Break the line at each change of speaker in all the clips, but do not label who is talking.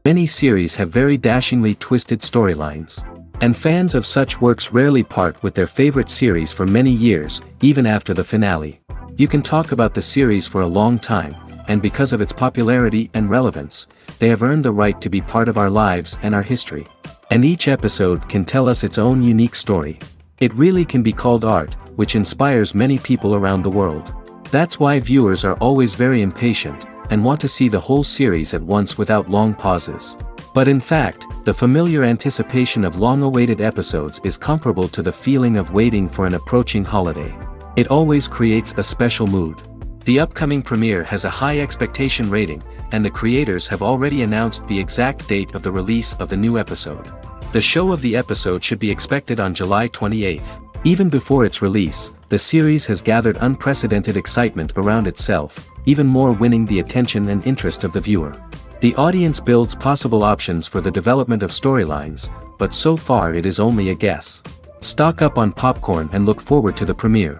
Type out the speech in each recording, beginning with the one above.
Many series have very dashingly twisted storylines. And fans of such works rarely part with their favorite series for many years, even after the finale. You can talk about the series for a long time, and because of its popularity and relevance, they have earned the right to be part of our lives and our history. And each episode can tell us its own unique story. It really can be called art, which inspires many people around the world. That's why viewers are always very impatient, and want to see the whole series at once without long pauses. But in fact, the familiar anticipation of long-awaited episodes is comparable to the feeling of waiting for an approaching holiday. It always creates a special mood. The upcoming premiere has a high expectation rating, and the creators have already announced the exact date of the release of the new episode. The show of the episode should be expected on July 28th. Even before its release, the series has gathered unprecedented excitement around itself, even more winning the attention and interest of the viewer. The audience builds possible options for the development of storylines, but so far it is only a guess. Stock up on popcorn and look forward to the premiere.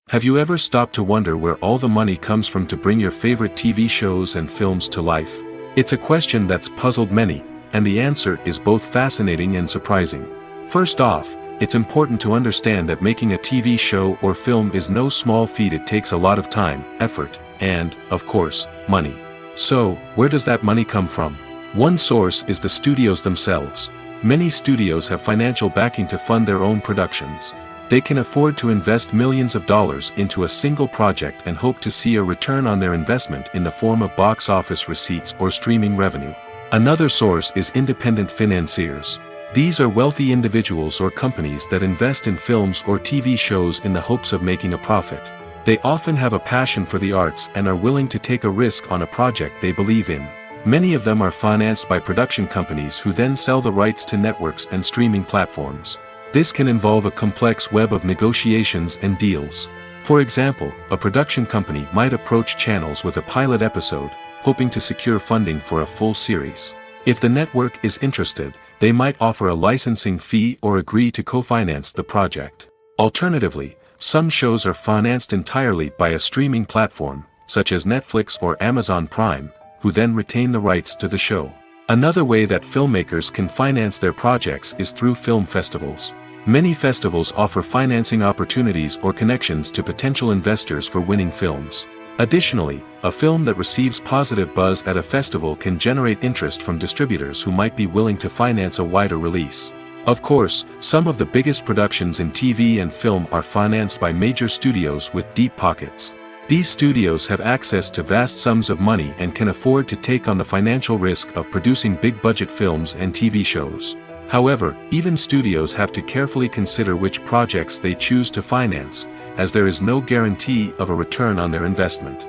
Have you ever stopped to wonder where all the money comes from to bring your favorite TV shows and films to life? It's a question that's puzzled many, and the answer is both fascinating and surprising. First off, it's important to understand that making a TV show or film is no small feat. It takes a lot of time, effort, and, of course, money. So, where does that money come from? One source is the studios themselves. Many studios have financial backing to fund their own productions. They can afford to invest millions of dollars into a single project and hope to see a return on their investment in the form of box office receipts or streaming revenue. Another source is independent financiers. These are wealthy individuals or companies that invest in films or TV shows in the hopes of making a profit. They often have a passion for the arts and are willing to take a risk on a project they believe in. Many of them are financed by production companies who then sell the rights to networks and streaming platforms. This can involve a complex web of negotiations and deals. For example, a production company might approach channels with a pilot episode, hoping to secure funding for a full series. If the network is interested, they might offer a licensing fee or agree to co-finance the project. Alternatively, some shows are financed entirely by a streaming platform, such as Netflix or Amazon Prime, who then retain the rights to the show. Another way that filmmakers can finance their projects is through film festivals. Many festivals offer financing opportunities or connections to potential investors for winning films. Additionally, a film that receives positive buzz at a festival can generate interest from distributors who might be willing to finance a wider release. Of course, some of the biggest productions in TV and film are financed by major studios with deep pockets. These studios have access to vast sums of money and can afford to take on the financial risk of producing big-budget films and TV shows. However, even studios have to carefully consider which projects they choose to finance, as there is no guarantee of a return on their investment.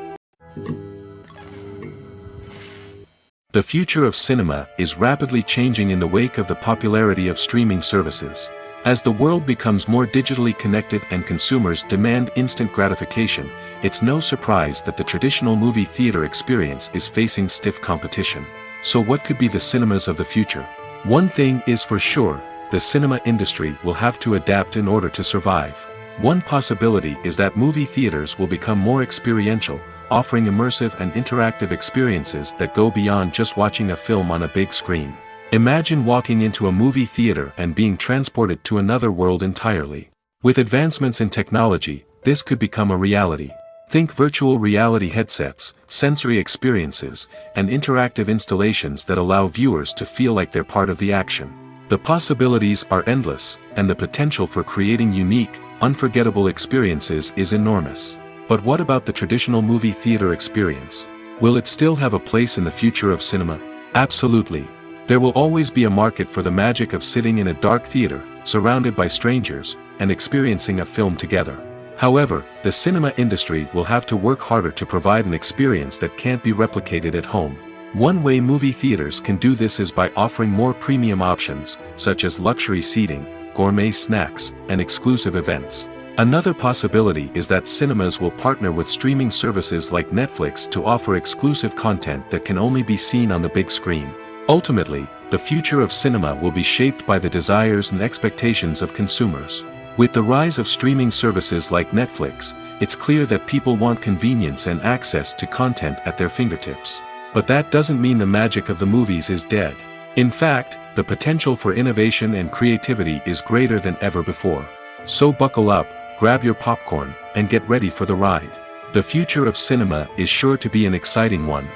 The future of cinema is rapidly changing in the wake of the popularity of streaming services. As the world becomes more digitally connected and consumers demand instant gratification, it's no surprise that the traditional movie theater experience is facing stiff competition. So what could be the cinemas of the future? One thing is for sure, the cinema industry will have to adapt in order to survive. One possibility is that movie theaters will become more experiential, offering immersive and interactive experiences that go beyond just watching a film on a big screen. Imagine walking into a movie theater and being transported to another world entirely. With advancements in technology, this could become a reality. Think virtual reality headsets, sensory experiences, and interactive installations that allow viewers to feel like they're part of the action. The possibilities are endless, and the potential for creating unique, unforgettable experiences is enormous. But what about the traditional movie theater experience? Will it still have a place in the future of cinema? Absolutely. There will always be a market for the magic of sitting in a dark theater, surrounded by strangers, and experiencing a film together. However, the cinema industry will have to work harder to provide an experience that can't be replicated at home. One way movie theaters can do this is by offering more premium options, such as luxury seating, gourmet snacks, and exclusive events. Another possibility is that cinemas will partner with streaming services like Netflix to offer exclusive content that can only be seen on the big screen. Ultimately, the future of cinema will be shaped by the desires and expectations of consumers. With the rise of streaming services like Netflix, it's clear that people want convenience and access to content at their fingertips. But that doesn't mean the magic of the movies is dead. In fact, the potential for innovation and creativity is greater than ever before. So buckle up, grab your popcorn, and get ready for the ride. The future of cinema is sure to be an exciting one.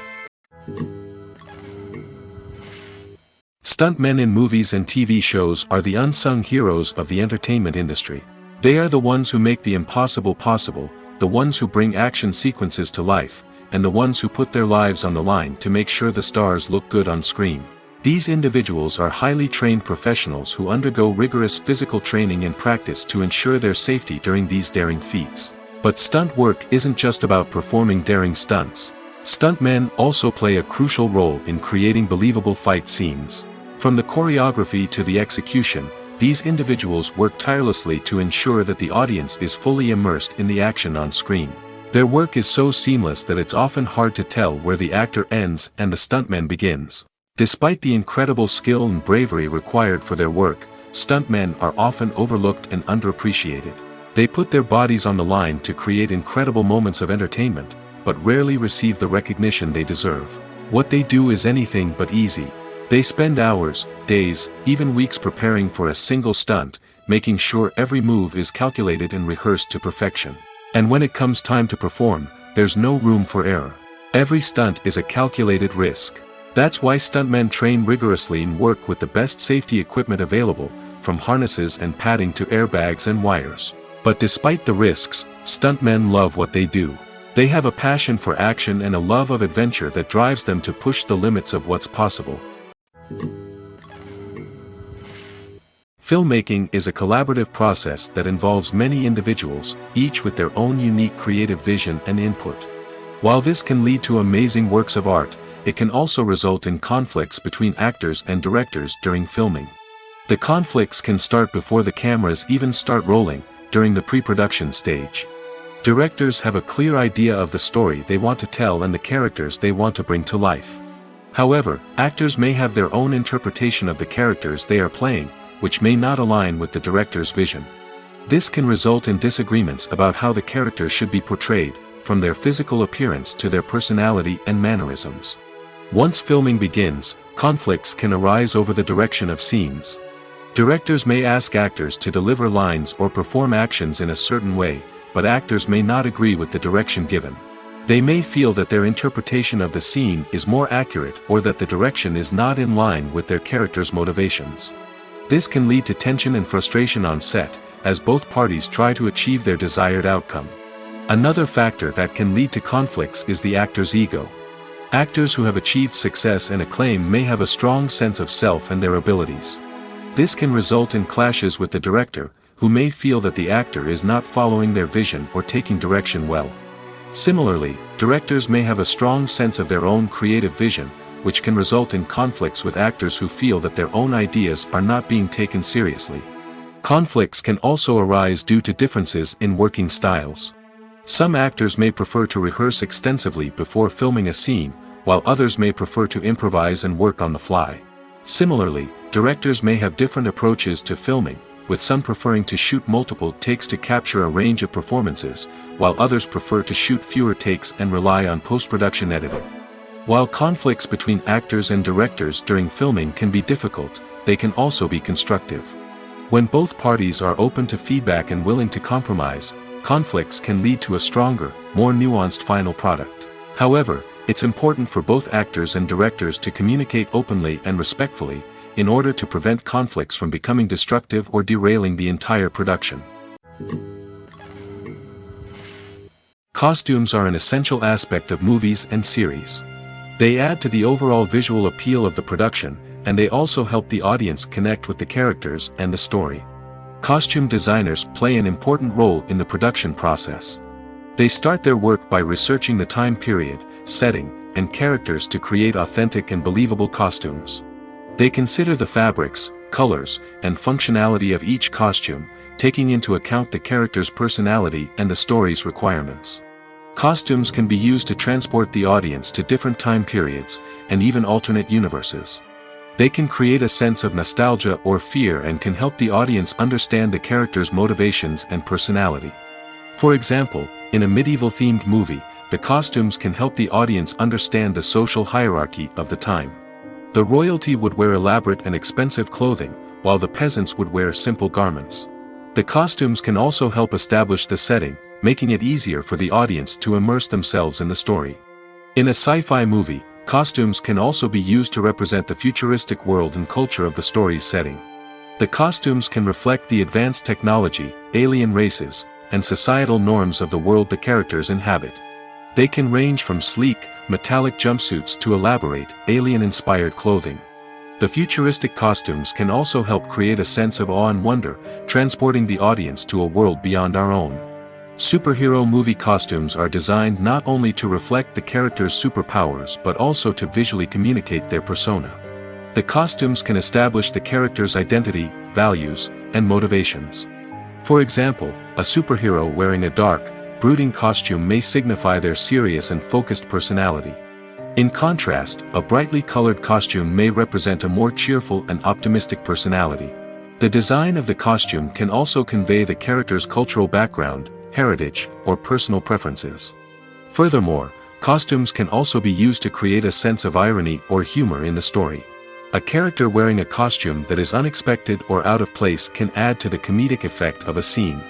Stuntmen in movies and TV shows are the unsung heroes of the entertainment industry. They are the ones who make the impossible possible, the ones who bring action sequences to life, and the ones who put their lives on the line to make sure the stars look good on screen. These individuals are highly trained professionals who undergo rigorous physical training and practice to ensure their safety during these daring feats. But stunt work isn't just about performing daring stunts. Stuntmen also play a crucial role in creating believable fight scenes. From the choreography to the execution, these individuals work tirelessly to ensure that the audience is fully immersed in the action on screen. Their work is so seamless that it's often hard to tell where the actor ends and the stuntman begins. Despite the incredible skill and bravery required for their work, stuntmen are often overlooked and underappreciated. They put their bodies on the line to create incredible moments of entertainment, but rarely receive the recognition they deserve. What they do is anything but easy. They spend hours, days, even weeks preparing for a single stunt, making sure every move is calculated and rehearsed to perfection. And when it comes time to perform, there's no room for error. Every stunt is a calculated risk. That's why stuntmen train rigorously and work with the best safety equipment available, from harnesses and padding to airbags and wires. But despite the risks, stuntmen love what they do. They have a passion for action and a love of adventure that drives them to push the limits of what's possible. Filmmaking is a collaborative process that involves many individuals, each with their own unique creative vision and input. While this can lead to amazing works of art, it can also result in conflicts between actors and directors during filming. The conflicts can start before the cameras even start rolling, during the pre-production stage. Directors have a clear idea of the story they want to tell and the characters they want to bring to life. However, actors may have their own interpretation of the characters they are playing, which may not align with the director's vision. This can result in disagreements about how the characters should be portrayed, from their physical appearance to their personality and mannerisms. Once filming begins, conflicts can arise over the direction of scenes. Directors may ask actors to deliver lines or perform actions in a certain way, but actors may not agree with the direction given. They may feel that their interpretation of the scene is more accurate or that the direction is not in line with their character's motivations. This can lead to tension and frustration on set, as both parties try to achieve their desired outcome. Another factor that can lead to conflicts is the actor's ego. Actors who have achieved success and acclaim may have a strong sense of self and their abilities. This can result in clashes with the director, who may feel that the actor is not following their vision or taking direction well. Similarly, directors may have a strong sense of their own creative vision, which can result in conflicts with actors who feel that their own ideas are not being taken seriously. Conflicts can also arise due to differences in working styles. Some actors may prefer to rehearse extensively before filming a scene, while others may prefer to improvise and work on the fly. Similarly, directors may have different approaches to filming, with some preferring to shoot multiple takes to capture a range of performances, while others prefer to shoot fewer takes and rely on post-production editing. While conflicts between actors and directors during filming can be difficult, they can also be constructive. When both parties are open to feedback and willing to compromise, conflicts can lead to a stronger, more nuanced final product. However, it's important for both actors and directors to communicate openly and respectfully, in order to prevent conflicts from becoming destructive or derailing the entire production. Costumes are an essential aspect of movies and series. They add to the overall visual appeal of the production, and they also help the audience connect with the characters and the story. Costume designers play an important role in the production process. They start their work by researching the time period, setting, and characters to create authentic and believable costumes. They consider the fabrics, colors, and functionality of each costume, taking into account the character's personality and the story's requirements. Costumes can be used to transport the audience to different time periods, and even alternate universes. They can create a sense of nostalgia or fear and can help the audience understand the character's motivations and personality. For example, in a medieval-themed movie, the costumes can help the audience understand the social hierarchy of the time. The royalty would wear elaborate and expensive clothing, while the peasants would wear simple garments. The costumes can also help establish the setting, making it easier for the audience to immerse themselves in the story. In a sci-fi movie, costumes can also be used to represent the futuristic world and culture of the story's setting. The costumes can reflect the advanced technology, alien races, and societal norms of the world the characters inhabit. They can range from sleek, metallic jumpsuits to elaborate, alien-inspired clothing. The futuristic costumes can also help create a sense of awe and wonder, transporting the audience to a world beyond our own. Superhero movie costumes are designed not only to reflect the character's superpowers but also to visually communicate their persona. The costumes can establish the character's identity, values, and motivations. For example, a superhero wearing a dark, brooding costume may signify their serious and focused personality. In contrast, a brightly colored costume may represent a more cheerful and optimistic personality. The design of the costume can also convey the character's cultural background, heritage, or personal preferences. Furthermore, costumes can also be used to create a sense of irony or humor in the story. A character wearing a costume that is unexpected or out of place can add to the comedic effect of a scene.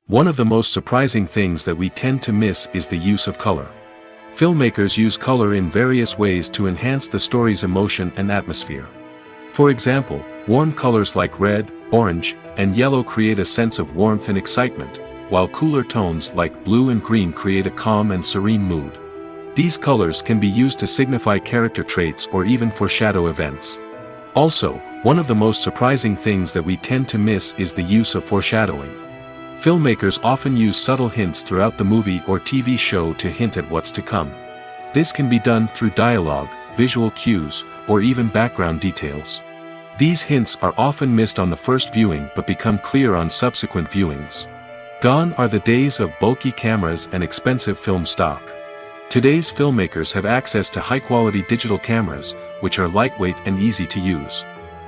One of the most surprising things that we tend to miss is the use of color. Filmmakers use color in various ways to enhance the story's emotion and atmosphere. For example, warm colors like red, orange, and yellow create a sense of warmth and excitement, while cooler tones like blue and green create a calm and serene mood. These colors can be used to signify character traits or even foreshadow events. Also, one of the most surprising things that we tend to miss is the use of foreshadowing. Filmmakers often use subtle hints throughout the movie or TV show to hint at what's to come. This can be done through dialogue, visual cues, or even background details. These hints are often missed on the first viewing but become clear on subsequent viewings. Gone are the days of bulky cameras and expensive film stock. Today's filmmakers have access to high-quality digital cameras, which are lightweight and easy to use.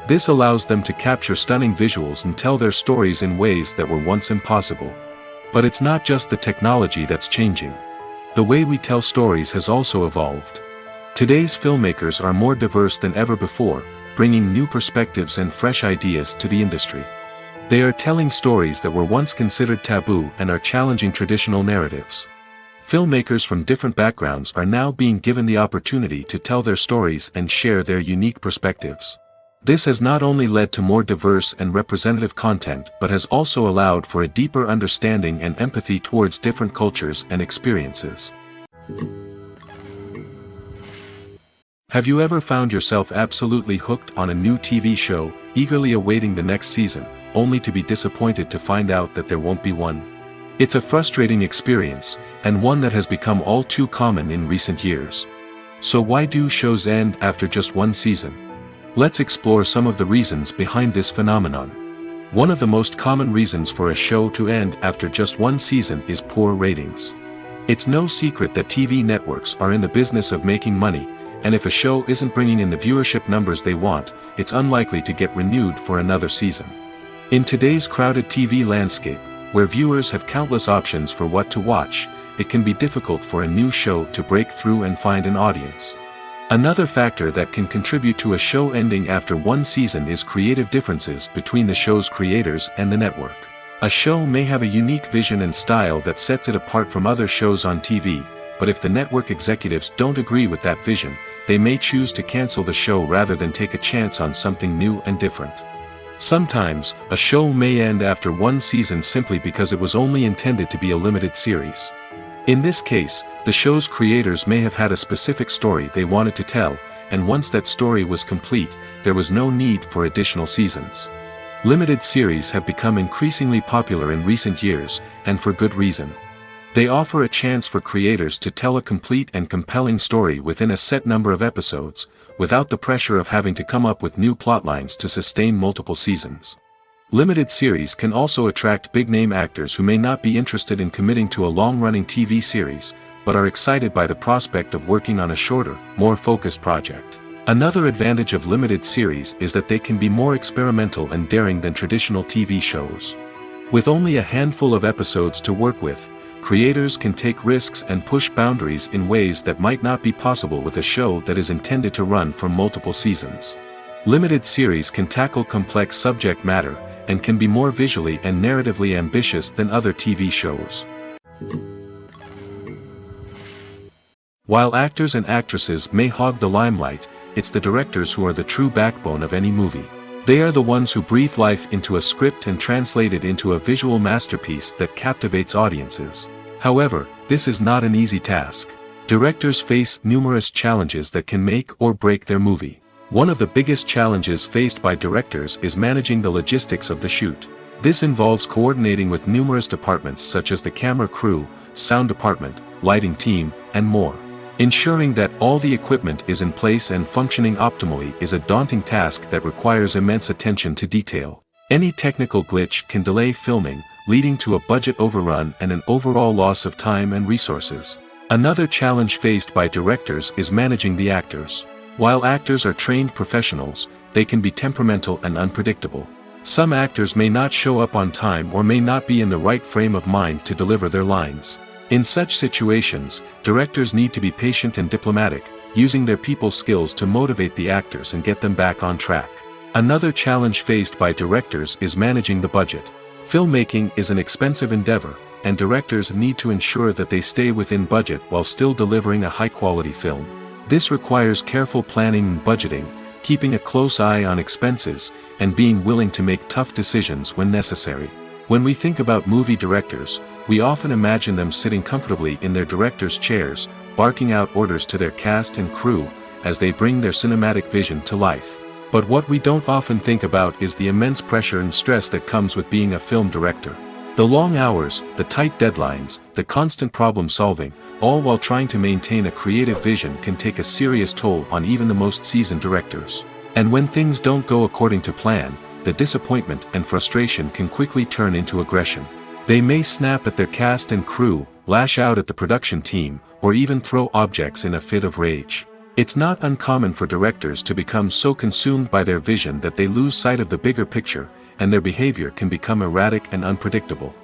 This allows them to capture stunning visuals and tell their stories in ways that were once impossible. But it's not just the technology that's changing. The way we tell stories has also evolved. Today's filmmakers are more diverse than ever before, bringing new perspectives and fresh ideas to the industry. They are telling stories that were once considered taboo and are challenging traditional narratives. Filmmakers from different backgrounds are now being given the opportunity to tell their stories and share their unique perspectives. This has not only led to more diverse and representative content but has also allowed for a deeper understanding and empathy towards different cultures and experiences. Have you ever found yourself absolutely hooked on a new TV show, eagerly awaiting the next season, only to be disappointed to find out that there won't be one? It's a frustrating experience, and one that has become all too common in recent years. So why do shows end after just one season? Let's explore some of the reasons behind this phenomenon. One of the most common reasons for a show to end after just one season is poor ratings. It's no secret that TV networks are in the business of making money, and if a show isn't bringing in the viewership numbers they want, it's unlikely to get renewed for another season. In today's crowded TV landscape, where viewers have countless options for what to watch, it can be difficult for a new show to break through and find an audience. Another factor that can contribute to a show ending after one season is creative differences between the show's creators and the network. A show may have a unique vision and style that sets it apart from other shows on TV, but if the network executives don't agree with that vision, they may choose to cancel the show rather than take a chance on something new and different. Sometimes, a show may end after one season simply because it was only intended to be a limited series. In this case, the show's creators may have had a specific story they wanted to tell, and once that story was complete, there was no need for additional seasons. Limited series have become increasingly popular in recent years, and for good reason. They offer a chance for creators to tell a complete and compelling story within a set number of episodes, without the pressure of having to come up with new plotlines to sustain multiple seasons. Limited series can also attract big-name actors who may not be interested in committing to a long-running TV series, but are excited by the prospect of working on a shorter, more focused project. Another advantage of limited series is that they can be more experimental and daring than traditional TV shows. With only a handful of episodes to work with, creators can take risks and push boundaries in ways that might not be possible with a show that is intended to run for multiple seasons. Limited series can tackle complex subject matter, and can be more visually and narratively ambitious than other TV shows. While actors and actresses may hog the limelight, it's the directors who are the true backbone of any movie. They are the ones who breathe life into a script and translate it into a visual masterpiece that captivates audiences. However, this is not an easy task. Directors face numerous challenges that can make or break their movie. One of the biggest challenges faced by directors is managing the logistics of the shoot. This involves coordinating with numerous departments such as the camera crew, sound department, lighting team, and more. Ensuring that all the equipment is in place and functioning optimally is a daunting task that requires immense attention to detail. Any technical glitch can delay filming, leading to a budget overrun and an overall loss of time and resources. Another challenge faced by directors is managing the actors. While actors are trained professionals, they can be temperamental and unpredictable. Some actors may not show up on time or may not be in the right frame of mind to deliver their lines. In such situations, directors need to be patient and diplomatic, using their people skills to motivate the actors and get them back on track. Another challenge faced by directors is managing the budget. Filmmaking is an expensive endeavor, and directors need to ensure that they stay within budget while still delivering a high-quality film. This requires careful planning and budgeting, keeping a close eye on expenses, and being willing to make tough decisions when necessary. When we think about movie directors, we often imagine them sitting comfortably in their director's chairs, barking out orders to their cast and crew, as they bring their cinematic vision to life. But what we don't often think about is the immense pressure and stress that comes with being a film director. The long hours, the tight deadlines, the constant problem solving, all while trying to maintain a creative vision can take a serious toll on even the most seasoned directors. And when things don't go according to plan, the disappointment and frustration can quickly turn into aggression. They may snap at their cast and crew, lash out at the production team, or even throw objects in a fit of rage. It's not uncommon for directors to become so consumed by their vision that they lose sight of the bigger picture, and their behavior can become erratic and unpredictable.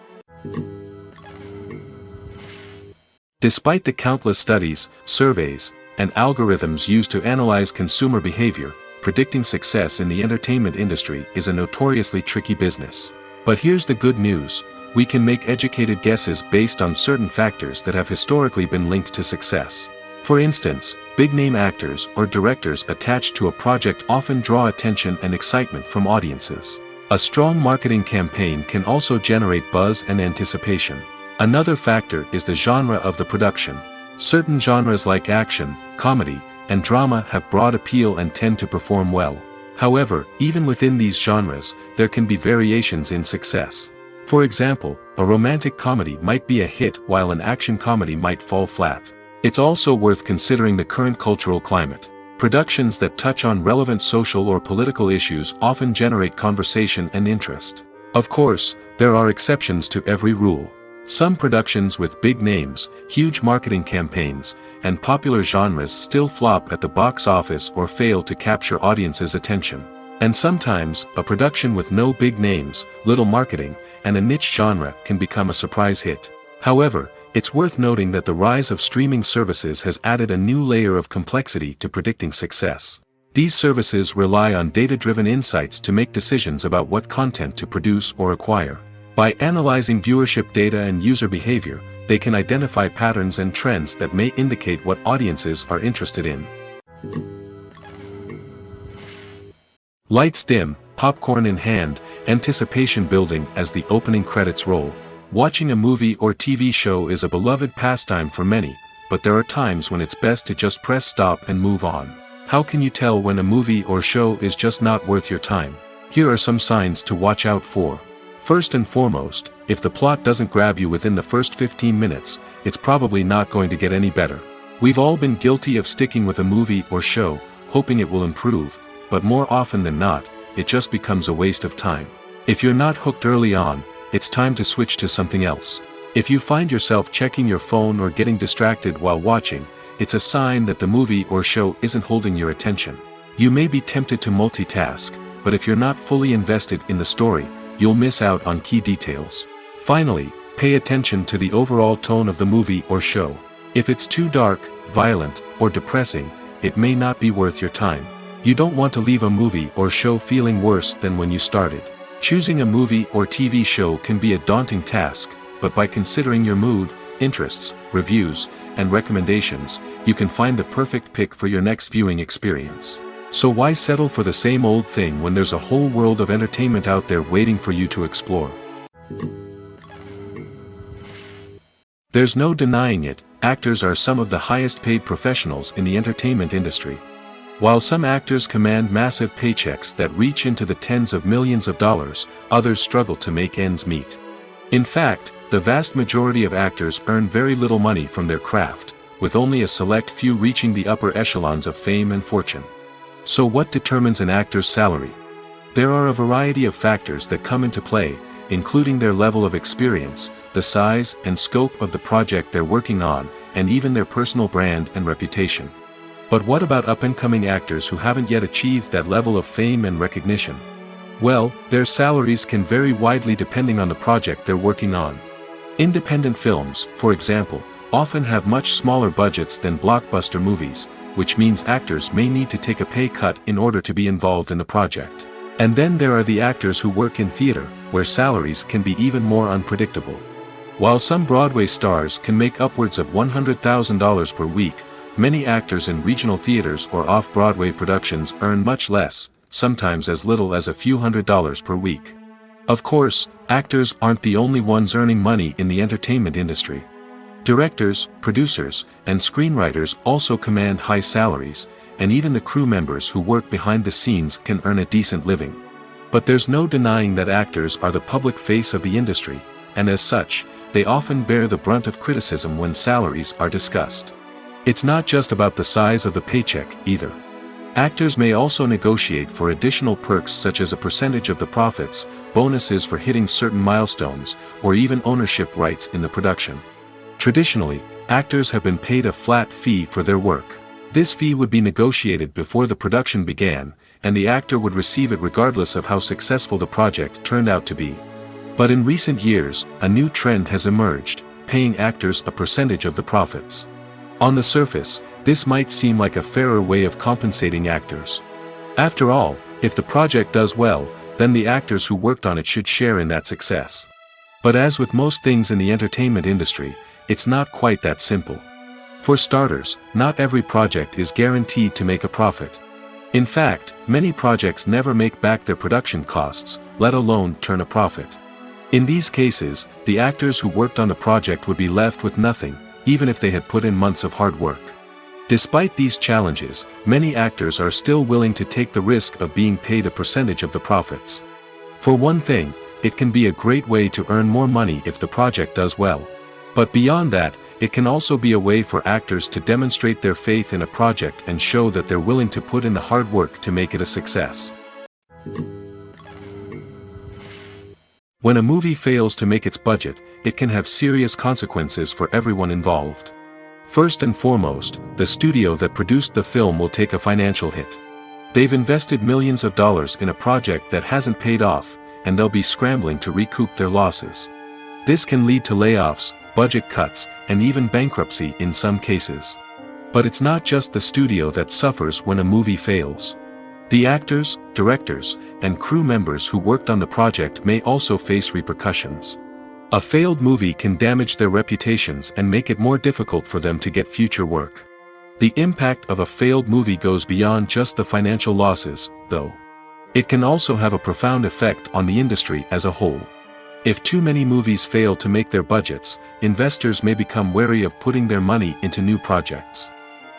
Despite the countless studies, surveys, and algorithms used to analyze consumer behavior, predicting success in the entertainment industry is a notoriously tricky business. But here's the good news: we can make educated guesses based on certain factors that have historically been linked to success. For instance, big-name actors or directors attached to a project often draw attention and excitement from audiences. A strong marketing campaign can also generate buzz and anticipation. Another factor is the genre of the production. Certain genres like action, comedy, and drama have broad appeal and tend to perform well. However, even within these genres, there can be variations in success. For example, a romantic comedy might be a hit while an action comedy might fall flat. It's also worth considering the current cultural climate. Productions that touch on relevant social or political issues often generate conversation and interest. Of course, there are exceptions to every rule. Some productions with big names, huge marketing campaigns, and popular genres still flop at the box office or fail to capture audiences' attention. And sometimes, a production with no big names, little marketing, and a niche genre can become a surprise hit. However, it's worth noting that the rise of streaming services has added a new layer of complexity to predicting success. These services rely on data-driven insights to make decisions about what content to produce or acquire. By analyzing viewership data and user behavior, they can identify patterns and trends that may indicate what audiences are interested in. Lights dim, popcorn in hand, anticipation building as the opening credits roll. Watching a movie or TV show is a beloved pastime for many, but there are times when it's best to just press stop and move on. How can you tell when a movie or show is just not worth your time? Here are some signs to watch out for. First and foremost, if the plot doesn't grab you within the first 15 minutes, it's probably not going to get any better. We've all been guilty of sticking with a movie or show, hoping it will improve, but more often than not, it just becomes a waste of time. If you're not hooked early on, it's time to switch to something else. If you find yourself checking your phone or getting distracted while watching, it's a sign that the movie or show isn't holding your attention. You may be tempted to multitask, but if you're not fully invested in the story, you'll miss out on key details. Finally, pay attention to the overall tone of the movie or show. If it's too dark, violent, or depressing, it may not be worth your time. You don't want to leave a movie or show feeling worse than when you started. Choosing a movie or TV show can be a daunting task, but by considering your mood, interests, reviews, and recommendations, you can find the perfect pick for your next viewing experience. So why settle for the same old thing when there's a whole world of entertainment out there waiting for you to explore? There's no denying it, actors are some of the highest paid professionals in the entertainment industry. While some actors command massive paychecks that reach into the tens of millions of dollars, others struggle to make ends meet. In fact, the vast majority of actors earn very little money from their craft, with only a select few reaching the upper echelons of fame and fortune. So what determines an actor's salary? There are a variety of factors that come into play, including their level of experience, the size and scope of the project they're working on, and even their personal brand and reputation. But what about up-and-coming actors who haven't yet achieved that level of fame and recognition? Well, their salaries can vary widely depending on the project they're working on. Independent films, for example, often have much smaller budgets than blockbuster movies, which means actors may need to take a pay cut in order to be involved in the project. And then there are the actors who work in theater, where salaries can be even more unpredictable. While some Broadway stars can make upwards of $100,000 per week, many actors in regional theaters or off-Broadway productions earn much less, sometimes as little as a few $100s per week. Of course, actors aren't the only ones earning money in the entertainment industry. Directors, producers, and screenwriters also command high salaries, and even the crew members who work behind the scenes can earn a decent living. But there's no denying that actors are the public face of the industry, and as such, they often bear the brunt of criticism when salaries are discussed. It's not just about the size of the paycheck, either. Actors may also negotiate for additional perks such as a percentage of the profits, bonuses for hitting certain milestones, or even ownership rights in the production. Traditionally, actors have been paid a flat fee for their work. This fee would be negotiated before the production began, and the actor would receive it regardless of how successful the project turned out to be. But in recent years, a new trend has emerged, paying actors a percentage of the profits. On the surface, this might seem like a fairer way of compensating actors. After all, if the project does well, then the actors who worked on it should share in that success. But as with most things in the entertainment industry, it's not quite that simple. For starters, not every project is guaranteed to make a profit. In fact, many projects never make back their production costs, let alone turn a profit. In these cases, the actors who worked on the project would be left with nothing, even if they had put in months of hard work. Despite these challenges, many actors are still willing to take the risk of being paid a percentage of the profits. For one thing, it can be a great way to earn more money if the project does well. But beyond that, it can also be a way for actors to demonstrate their faith in a project and show that they're willing to put in the hard work to make it a success. When a movie fails to make its budget, it can have serious consequences for everyone involved. First and foremost, the studio that produced the film will take a financial hit. They've invested millions of dollars in a project that hasn't paid off, and they'll be scrambling to recoup their losses. This can lead to layoffs, budget cuts, and even bankruptcy in some cases. But it's not just the studio that suffers when a movie fails. The actors, directors, and crew members who worked on the project may also face repercussions. A failed movie can damage their reputations and make it more difficult for them to get future work. The impact of a failed movie goes beyond just the financial losses, though. It can also have a profound effect on the industry as a whole. If too many movies fail to make their budgets, investors may become wary of putting their money into new projects.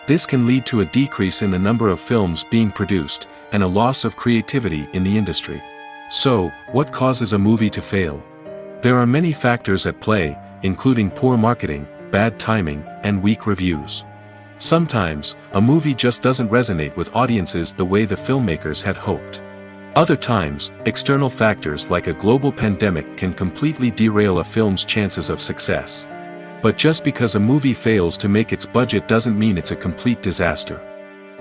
This can lead to a decrease in the number of films being produced, and a loss of creativity in the industry. So, what causes a movie to fail? There are many factors at play, including poor marketing, bad timing, and weak reviews. Sometimes, a movie just doesn't resonate with audiences the way the filmmakers had hoped. Other times, external factors like a global pandemic can completely derail a film's chances of success. But just because a movie fails to make its budget doesn't mean it's a complete disaster.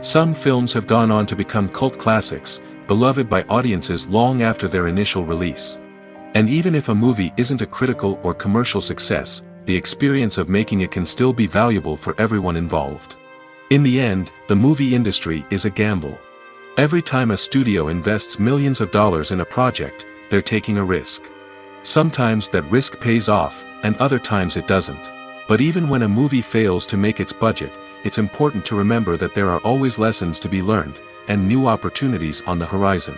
Some films have gone on to become cult classics, beloved by audiences long after their initial release. And even if a movie isn't a critical or commercial success, the experience of making it can still be valuable for everyone involved. In the end, the movie industry is a gamble. Every time a studio invests millions of dollars in a project, they're taking a risk. Sometimes that risk pays off, and other times it doesn't. But even when a movie fails to make its budget, it's important to remember that there are always lessons to be learned, and new opportunities on the horizon.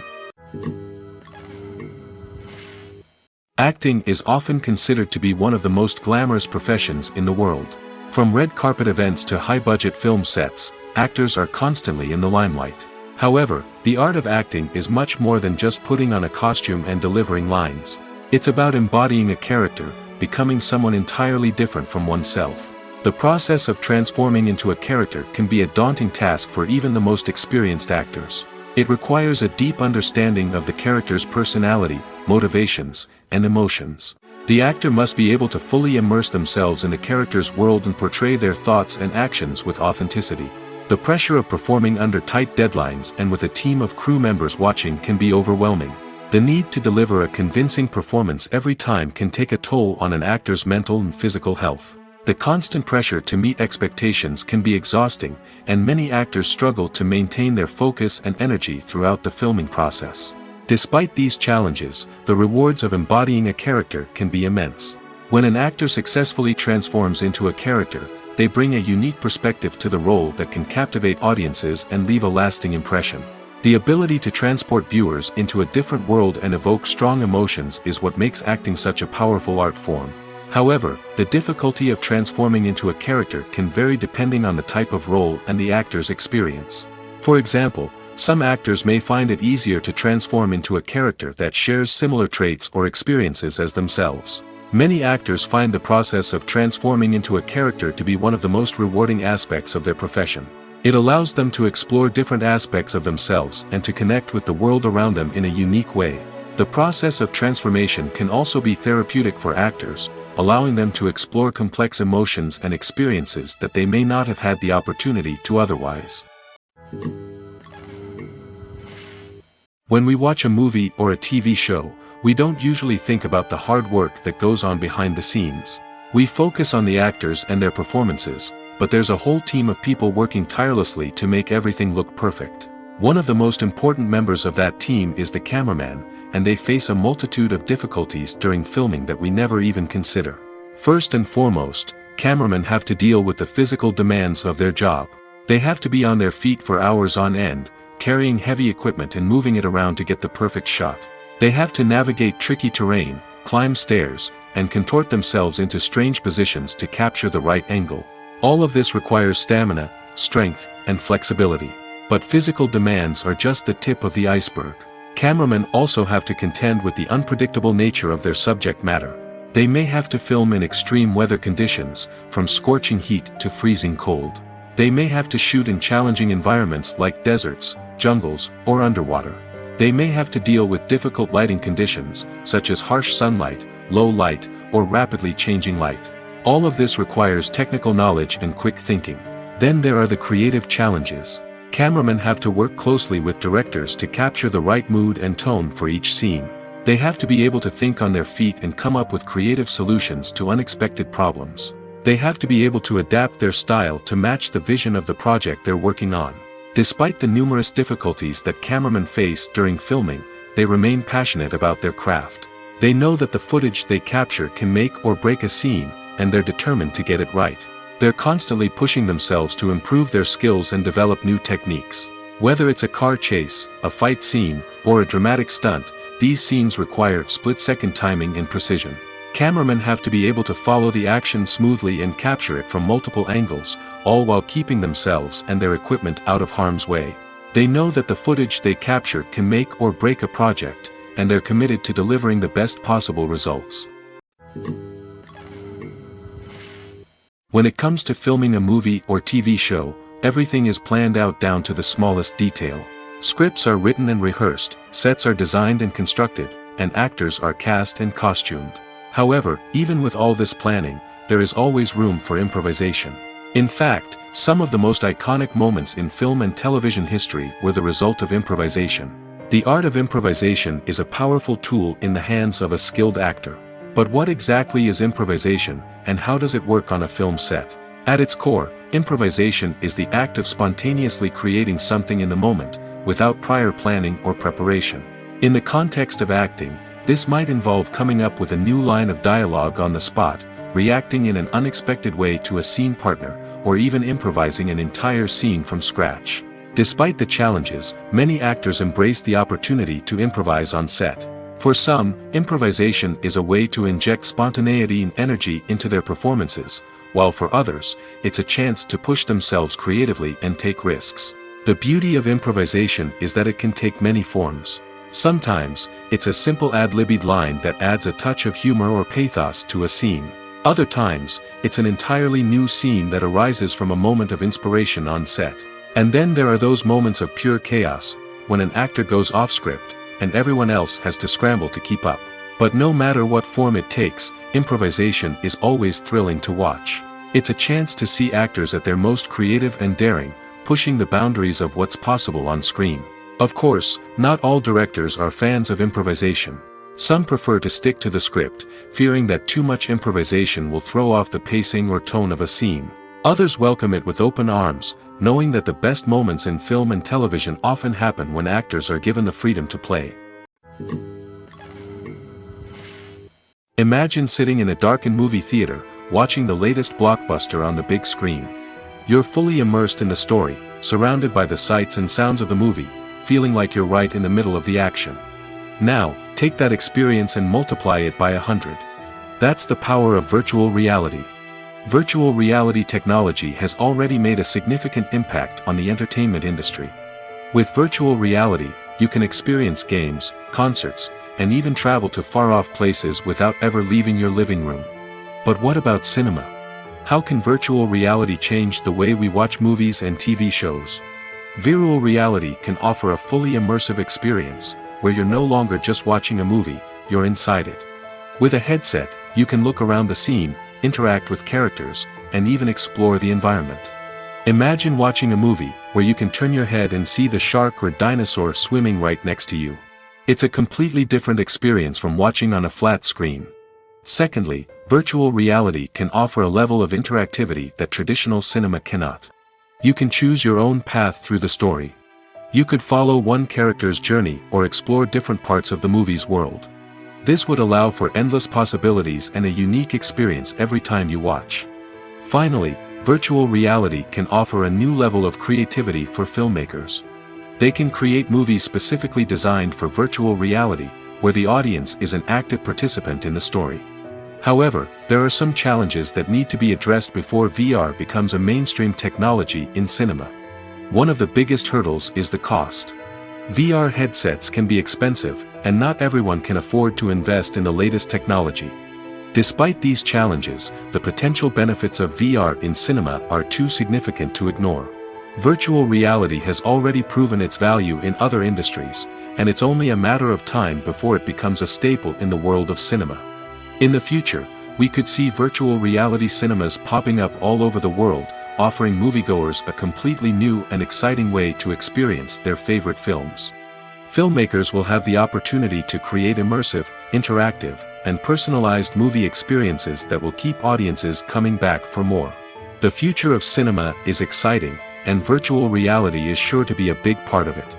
Acting is often considered to be one of the most glamorous professions in the world. From red carpet events to high-budget film sets, actors are constantly in the limelight. However, the art of acting is much more than just putting on a costume and delivering lines. It's about embodying a character, becoming someone entirely different from oneself. The process of transforming into a character can be a daunting task for even the most experienced actors. It requires a deep understanding of the character's personality, motivations, and emotions. The actor must be able to fully immerse themselves in the character's world and portray their thoughts and actions with authenticity. The pressure of performing under tight deadlines and with a team of crew members watching can be overwhelming. The need to deliver a convincing performance every time can take a toll on an actor's mental and physical health. The constant pressure to meet expectations can be exhausting, and many actors struggle to maintain their focus and energy throughout the filming process. Despite these challenges, the rewards of embodying a character can be immense. When an actor successfully transforms into a character, they bring a unique perspective to the role that can captivate audiences and leave a lasting impression. The ability to transport viewers into a different world and evoke strong emotions is what makes acting such a powerful art form. However, the difficulty of transforming into a character can vary depending on the type of role and the actor's experience. For example, some actors may find it easier to transform into a character that shares similar traits or experiences as themselves. Many actors find the process of transforming into a character to be one of the most rewarding aspects of their profession. It allows them to explore different aspects of themselves and to connect with the world around them in a unique way. The process of transformation can also be therapeutic for actors, allowing them to explore complex emotions and experiences that they may not have had the opportunity to otherwise. When we watch a movie or a TV show, we don't usually think about the hard work that goes on behind the scenes. We focus on the actors and their performances, but there's a whole team of people working tirelessly to make everything look perfect. One of the most important members of that team is the cameraman, and they face a multitude of difficulties during filming that we never even consider. First and foremost, cameramen have to deal with the physical demands of their job. They have to be on their feet for hours on end, carrying heavy equipment and moving it around to get the perfect shot. They have to navigate tricky terrain, climb stairs, and contort themselves into strange positions to capture the right angle. All of this requires stamina, strength, and flexibility. But physical demands are just the tip of the iceberg. Cameramen also have to contend with the unpredictable nature of their subject matter. They may have to film in extreme weather conditions, from scorching heat to freezing cold. They may have to shoot in challenging environments like deserts, jungles, or underwater. They may have to deal with difficult lighting conditions, such as harsh sunlight, low light, or rapidly changing light. All of this requires technical knowledge and quick thinking. Then there are the creative challenges. Cameramen have to work closely with directors to capture the right mood and tone for each scene. They have to be able to think on their feet and come up with creative solutions to unexpected problems. They have to be able to adapt their style to match the vision of the project they're working on. Despite the numerous difficulties that cameramen face during filming, they remain passionate about their craft. They know that the footage they capture can make or break a scene, and they're determined to get it right. They're constantly pushing themselves to improve their skills and develop new techniques. Whether it's a car chase, a fight scene, or a dramatic stunt, these scenes require split-second timing and precision. Cameramen have to be able to follow the action smoothly and capture it from multiple angles, all while keeping themselves and their equipment out of harm's way. They know that the footage they capture can make or break a project, and they're committed to delivering the best possible results. When it comes to filming a movie or TV show, everything is planned out down to the smallest detail. Scripts are written and rehearsed, sets are designed and constructed, and actors are cast and costumed. However, even with all this planning, there is always room for improvisation. In fact, some of the most iconic moments in film and television history were the result of improvisation. The art of improvisation is a powerful tool in the hands of a skilled actor. But what exactly is improvisation, and how does it work on a film set? At its core, improvisation is the act of spontaneously creating something in the moment, without prior planning or preparation. In the context of acting, this might involve coming up with a new line of dialogue on the spot, reacting in an unexpected way to a scene partner, or even improvising an entire scene from scratch. Despite the challenges, many actors embrace the opportunity to improvise on set. For some, improvisation is a way to inject spontaneity and energy into their performances, while for others, it's a chance to push themselves creatively and take risks. The beauty of improvisation is that it can take many forms. Sometimes, it's a simple ad-libbed line that adds a touch of humor or pathos to a scene. Other times, it's an entirely new scene that arises from a moment of inspiration on set. And then there are those moments of pure chaos, when an actor goes off script, and everyone else has to scramble to keep up. But no matter what form it takes, improvisation is always thrilling to watch. It's a chance to see actors at their most creative and daring, pushing the boundaries of what's possible on screen. Of course, not all directors are fans of improvisation. Some prefer to stick to the script, fearing that too much improvisation will throw off the pacing or tone of a scene. Others welcome it with open arms, knowing that the best moments in film and television often happen when actors are given the freedom to play. Imagine sitting in a darkened movie theater, watching the latest blockbuster on the big screen. You're fully immersed in the story, surrounded by the sights and sounds of the movie, feeling like you're right in the middle of the action. Now, take that experience and multiply it by 100. That's the power of virtual reality. Virtual reality technology has already made a significant impact on the entertainment industry. With virtual reality, you can experience games, concerts, and even travel to far-off places without ever leaving your living room. But what about cinema? How can virtual reality change the way we watch movies and TV shows? Virtual reality can offer a fully immersive experience, where you're no longer just watching a movie, you're inside it. With a headset, you can look around the scene, interact with characters, and even explore the environment. Imagine watching a movie, where you can turn your head and see the shark or dinosaur swimming right next to you. It's a completely different experience from watching on a flat screen. Secondly, virtual reality can offer a level of interactivity that traditional cinema cannot. You can choose your own path through the story. You could follow one character's journey or explore different parts of the movie's world. This would allow for endless possibilities and a unique experience every time you watch. Finally, virtual reality can offer a new level of creativity for filmmakers. They can create movies specifically designed for virtual reality, where the audience is an active participant in the story. However, there are some challenges that need to be addressed before VR becomes a mainstream technology in cinema. One of the biggest hurdles is the cost. VR headsets can be expensive, and not everyone can afford to invest in the latest technology. Despite these challenges, the potential benefits of VR in cinema are too significant to ignore. Virtual reality has already proven its value in other industries, and it's only a matter of time before it becomes a staple in the world of cinema. In the future, we could see virtual reality cinemas popping up all over the world, offering moviegoers a completely new and exciting way to experience their favorite films. Filmmakers will have the opportunity to create immersive, interactive, and personalized movie experiences that will keep audiences coming back for more. The future of cinema is exciting, and virtual reality is sure to be a big part of it.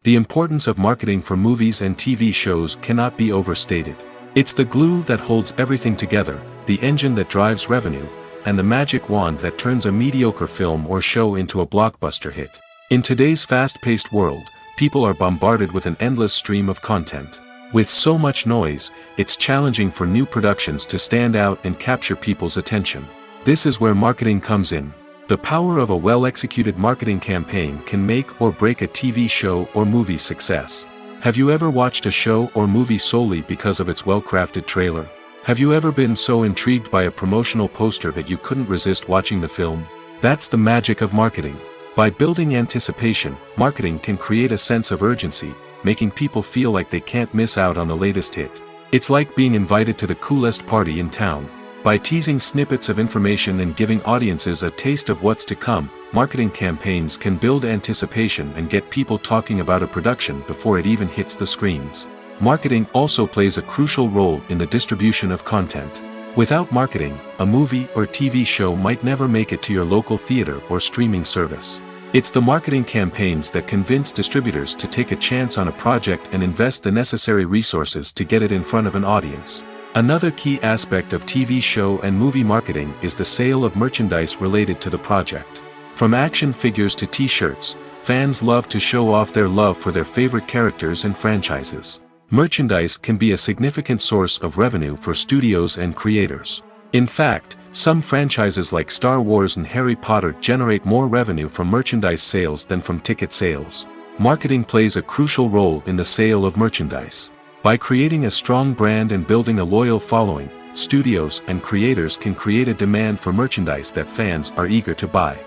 The importance of marketing for movies and TV shows cannot be overstated. It's the glue that holds everything together, the engine that drives revenue, and the magic wand that turns a mediocre film or show into a blockbuster hit. In today's fast-paced world, people are bombarded with an endless stream of content. With so much noise, it's challenging for new productions to stand out and capture people's attention. This is where marketing comes in. The power of a well-executed marketing campaign can make or break a TV show or movie's success. Have you ever watched a show or movie solely because of its well-crafted trailer? Have you ever been so intrigued by a promotional poster that you couldn't resist watching the film? That's the magic of marketing. By building anticipation, marketing can create a sense of urgency, making people feel like they can't miss out on the latest hit. It's like being invited to the coolest party in town. By teasing snippets of information and giving audiences a taste of what's to come, marketing campaigns can build anticipation and get people talking about a production before it even hits the screens. Marketing also plays a crucial role in the distribution of content. Without marketing, a movie or TV show might never make it to your local theater or streaming service. It's the marketing campaigns that convince distributors to take a chance on a project and invest the necessary resources to get it in front of an audience. Another key aspect of TV show and movie marketing is the sale of merchandise related to the project. From action figures to t-shirts, fans love to show off their love for their favorite characters and franchises. Merchandise can be a significant source of revenue for studios and creators. In fact, some franchises like Star Wars and Harry Potter generate more revenue from merchandise sales than from ticket sales. Marketing plays a crucial role in the sale of merchandise. By creating a strong brand and building a loyal following, studios and creators can create a demand for merchandise that fans are eager to buy.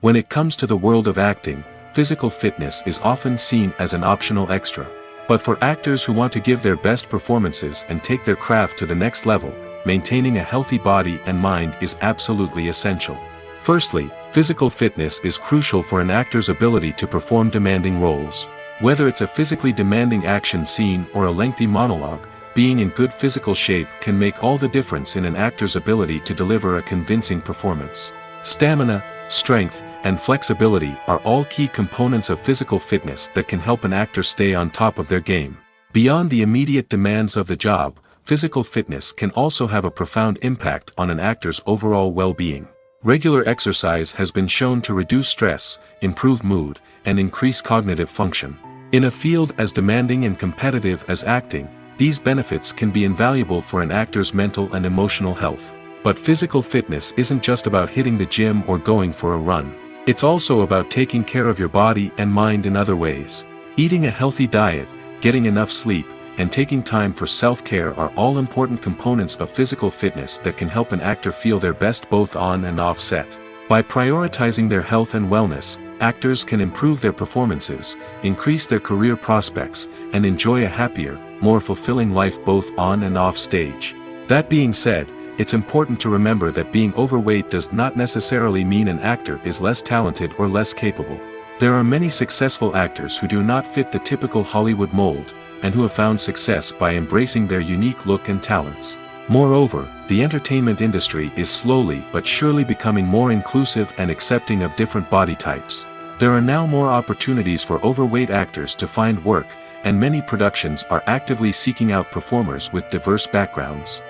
When it comes to the world of acting, physical fitness is often seen as an optional extra. But for actors who want to give their best performances and take their craft to the next level, maintaining a healthy body and mind is absolutely essential. Firstly, physical fitness is crucial for an actor's ability to perform demanding roles. Whether it's a physically demanding action scene or a lengthy monologue, being in good physical shape can make all the difference in an actor's ability to deliver a convincing performance. Stamina, strength, and flexibility are all key components of physical fitness that can help an actor stay on top of their game. Beyond the immediate demands of the job, physical fitness can also have a profound impact on an actor's overall well-being. Regular exercise has been shown to reduce stress, improve mood, and increase cognitive function. In a field as demanding and competitive as acting, these benefits can be invaluable for an actor's mental and emotional health. But physical fitness isn't just about hitting the gym or going for a run. It's also about taking care of your body and mind in other ways. Eating a healthy diet, getting enough sleep, and taking time for self-care are all important components of physical fitness that can help an actor feel their best both on and off set. By prioritizing their health and wellness, actors can improve their performances, increase their career prospects, and enjoy a happier, more fulfilling life both on and off stage. That being said, it's important to remember that being overweight does not necessarily mean an actor is less talented or less capable. There are many successful actors who do not fit the typical Hollywood mold, and who have found success by embracing their unique look and talents. Moreover, the entertainment industry is slowly but surely becoming more inclusive and accepting of different body types. There are now more opportunities for overweight actors to find work, and many productions are actively seeking out performers with diverse backgrounds.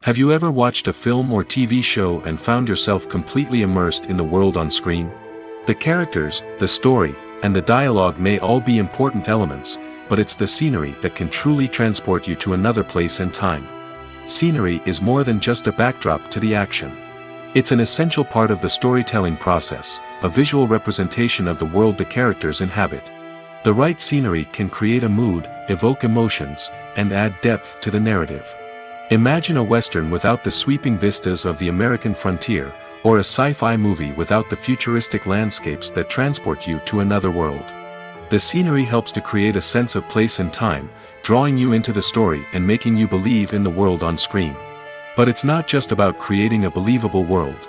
Have you ever watched a film or TV show and found yourself completely immersed in the world on screen? The characters, the story, and the dialogue may all be important elements, but it's the scenery that can truly transport you to another place and time. Scenery is more than just a backdrop to the action. It's an essential part of the storytelling process, a visual representation of the world the characters inhabit. The right scenery can create a mood, evoke emotions, and add depth to the narrative. Imagine a Western without the sweeping vistas of the American frontier, or a sci-fi movie without the futuristic landscapes that transport you to another world. The scenery helps to create a sense of place and time, drawing you into the story and making you believe in the world on screen. But it's not just about creating a believable world.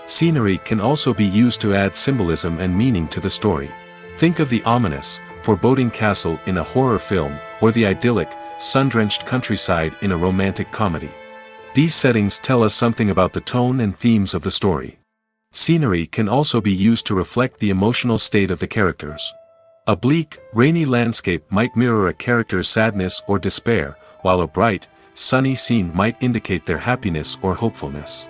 Scenery can also be used to add symbolism and meaning to the story. Think of the ominous, foreboding castle in a horror film, or the idyllic, sun-drenched countryside in a romantic comedy. These settings tell us something about the tone and themes of the story. Scenery can also be used to reflect the emotional state of the characters. A bleak, rainy landscape might mirror a character's sadness or despair, while a bright, sunny scene might indicate their happiness or hopefulness.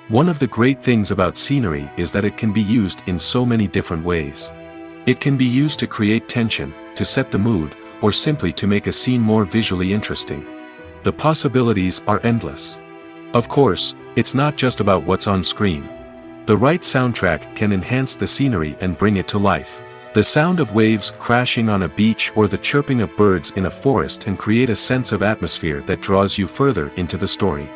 One of the great things about scenery is that it can be used in so many different ways. It can be used to create tension, to set the mood, or simply to make a scene more visually interesting. The possibilities are endless. Of course, it's not just about what's on screen. The right soundtrack can enhance the scenery and bring it to life. The sound of waves crashing on a beach or the chirping of birds in a forest can create a sense of atmosphere that draws you further into the story.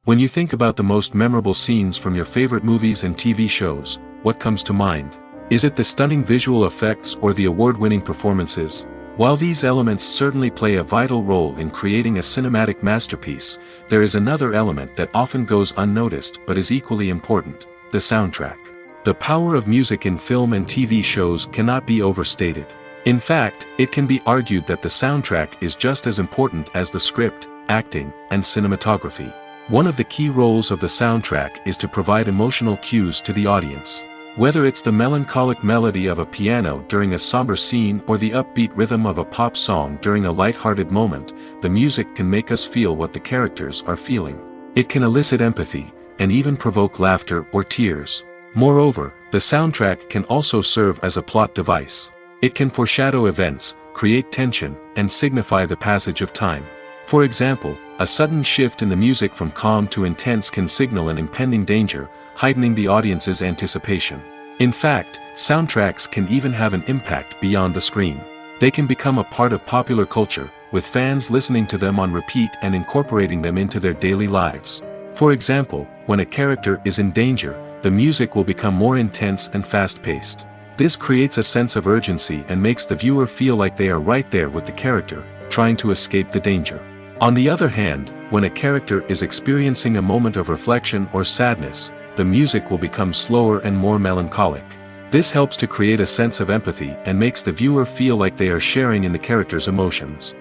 When you think about the most memorable scenes from your favorite movies and TV shows, what comes to mind? Is it the stunning visual effects or the award-winning performances? While these elements certainly play a vital role in creating a cinematic masterpiece, there is another element that often goes unnoticed but is equally important: the soundtrack. The power of music in film and TV shows cannot be overstated. In fact, it can be argued that the soundtrack is just as important as the script, acting, and cinematography. One of the key roles of the soundtrack is to provide emotional cues to the audience. Whether it's the melancholic melody of a piano during a somber scene or the upbeat rhythm of a pop song during a light-hearted moment, the music can make us feel what the characters are feeling. It can elicit empathy, and even provoke laughter or tears. Moreover, the soundtrack can also serve as a plot device. It can foreshadow events, create tension, and signify the passage of time. For example, a sudden shift in the music from calm to intense can signal an impending danger, heightening the audience's anticipation. In fact, soundtracks can even have an impact beyond the screen. They can become a part of popular culture, with fans listening to them on repeat and incorporating them into their daily lives. For example, when a character is in danger, the music will become more intense and fast-paced. This creates a sense of urgency and makes the viewer feel like they are right there with the character, trying to escape the danger. On the other hand, when a character is experiencing a moment of reflection or sadness, the music will become slower and more melancholic. This helps to create a sense of empathy and makes the viewer feel like they are sharing in the character's emotions.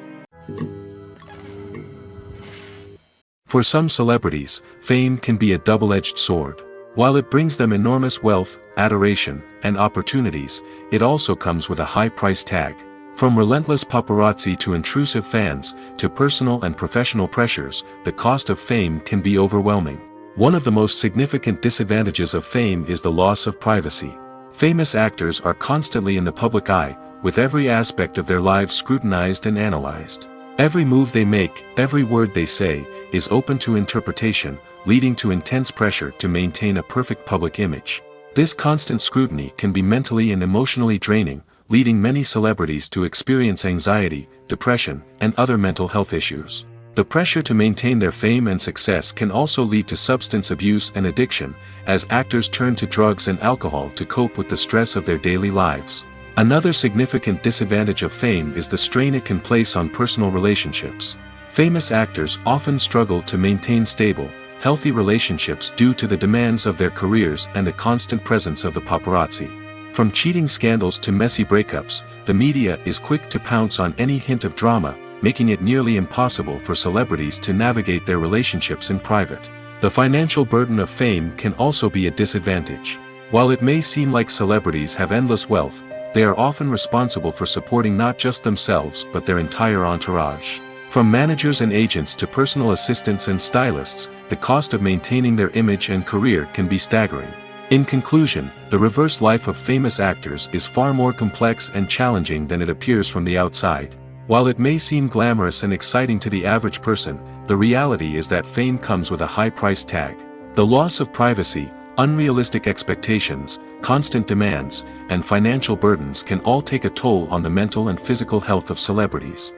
For some celebrities, fame can be a double-edged sword. While it brings them enormous wealth, adoration, and opportunities, it also comes with a high price tag. From relentless paparazzi to intrusive fans, to personal and professional pressures, the cost of fame can be overwhelming. One of the most significant disadvantages of fame is the loss of privacy. Famous actors are constantly in the public eye, with every aspect of their lives scrutinized and analyzed. Every move they make, every word they say, is open to interpretation, leading to intense pressure to maintain a perfect public image. This constant scrutiny can be mentally and emotionally draining, leading many celebrities to experience anxiety, depression, and other mental health issues. The pressure to maintain their fame and success can also lead to substance abuse and addiction, as actors turn to drugs and alcohol to cope with the stress of their daily lives. Another significant disadvantage of fame is the strain it can place on personal relationships. Famous actors often struggle to maintain stable, healthy relationships due to the demands of their careers and the constant presence of the paparazzi. From cheating scandals to messy breakups, the media is quick to pounce on any hint of drama, making it nearly impossible for celebrities to navigate their relationships in private. The financial burden of fame can also be a disadvantage. While it may seem like celebrities have endless wealth, they are often responsible for supporting not just themselves but their entire entourage. From managers and agents to personal assistants and stylists, the cost of maintaining their image and career can be staggering. In conclusion, the reverse life of famous actors is far more complex and challenging than it appears from the outside. While it may seem glamorous and exciting to the average person, the reality is that fame comes with a high price tag. The loss of privacy, unrealistic expectations, constant demands, and financial burdens can all take a toll on the mental and physical health of celebrities.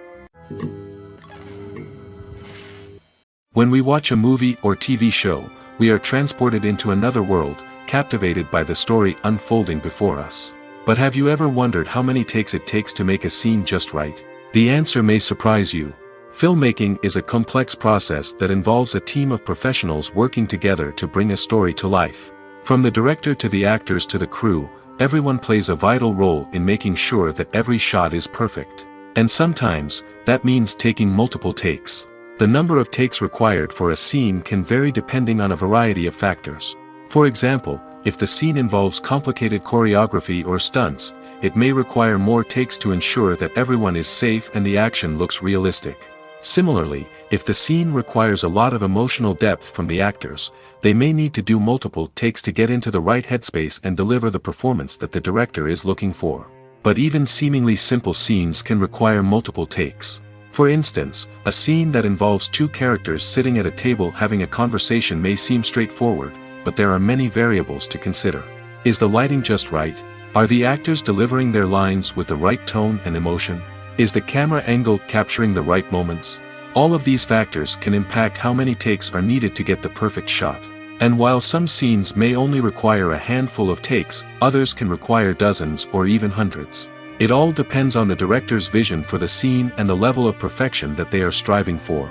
When we watch a movie or TV show, we are transported into another world, captivated by the story unfolding before us. But have you ever wondered how many takes it takes to make a scene just right? The answer may surprise you. Filmmaking is a complex process that involves a team of professionals working together to bring a story to life. From the director to the actors to the crew, everyone plays a vital role in making sure that every shot is perfect. And sometimes, that means taking multiple takes. The number of takes required for a scene can vary depending on a variety of factors. For example, if the scene involves complicated choreography or stunts, it may require more takes to ensure that everyone is safe and the action looks realistic. Similarly, if the scene requires a lot of emotional depth from the actors, they may need to do multiple takes to get into the right headspace and deliver the performance that the director is looking for. But even seemingly simple scenes can require multiple takes. For instance, a scene that involves two characters sitting at a table having a conversation may seem straightforward, but there are many variables to consider. Is the lighting just right? Are the actors delivering their lines with the right tone and emotion? Is the camera angle capturing the right moments? All of these factors can impact how many takes are needed to get the perfect shot. And while some scenes may only require a handful of takes, others can require dozens or even hundreds. It all depends on the director's vision for the scene and the level of perfection that they are striving for.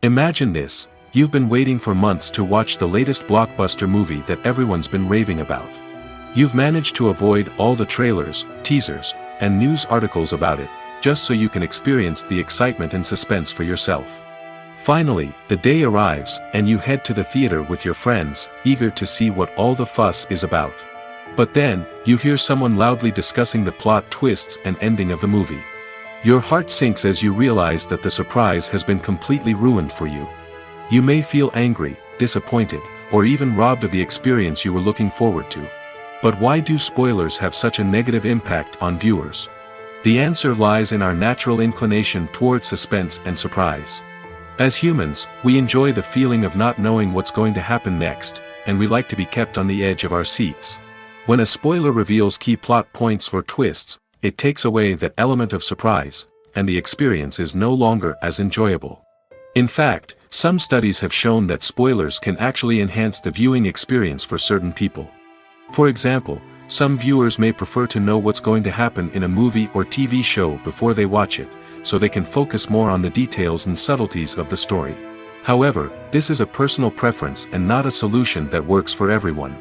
Imagine this: you've been waiting for months to watch the latest blockbuster movie that everyone's been raving about. You've managed to avoid all the trailers, teasers, and news articles about it, just so you can experience the excitement and suspense for yourself. Finally, the day arrives, and you head to the theater with your friends, eager to see what all the fuss is about. But then, you hear someone loudly discussing the plot twists and ending of the movie. Your heart sinks as you realize that the surprise has been completely ruined for you. You may feel angry, disappointed, or even robbed of the experience you were looking forward to. But why do spoilers have such a negative impact on viewers? The answer lies in our natural inclination toward suspense and surprise. As humans, we enjoy the feeling of not knowing what's going to happen next, and we like to be kept on the edge of our seats. When a spoiler reveals key plot points or twists, it takes away that element of surprise, and the experience is no longer as enjoyable. In fact, some studies have shown that spoilers can actually enhance the viewing experience for certain people. For example, some viewers may prefer to know what's going to happen in a movie or TV show before they watch it, so they can focus more on the details and subtleties of the story. However, this is a personal preference and not a solution that works for everyone.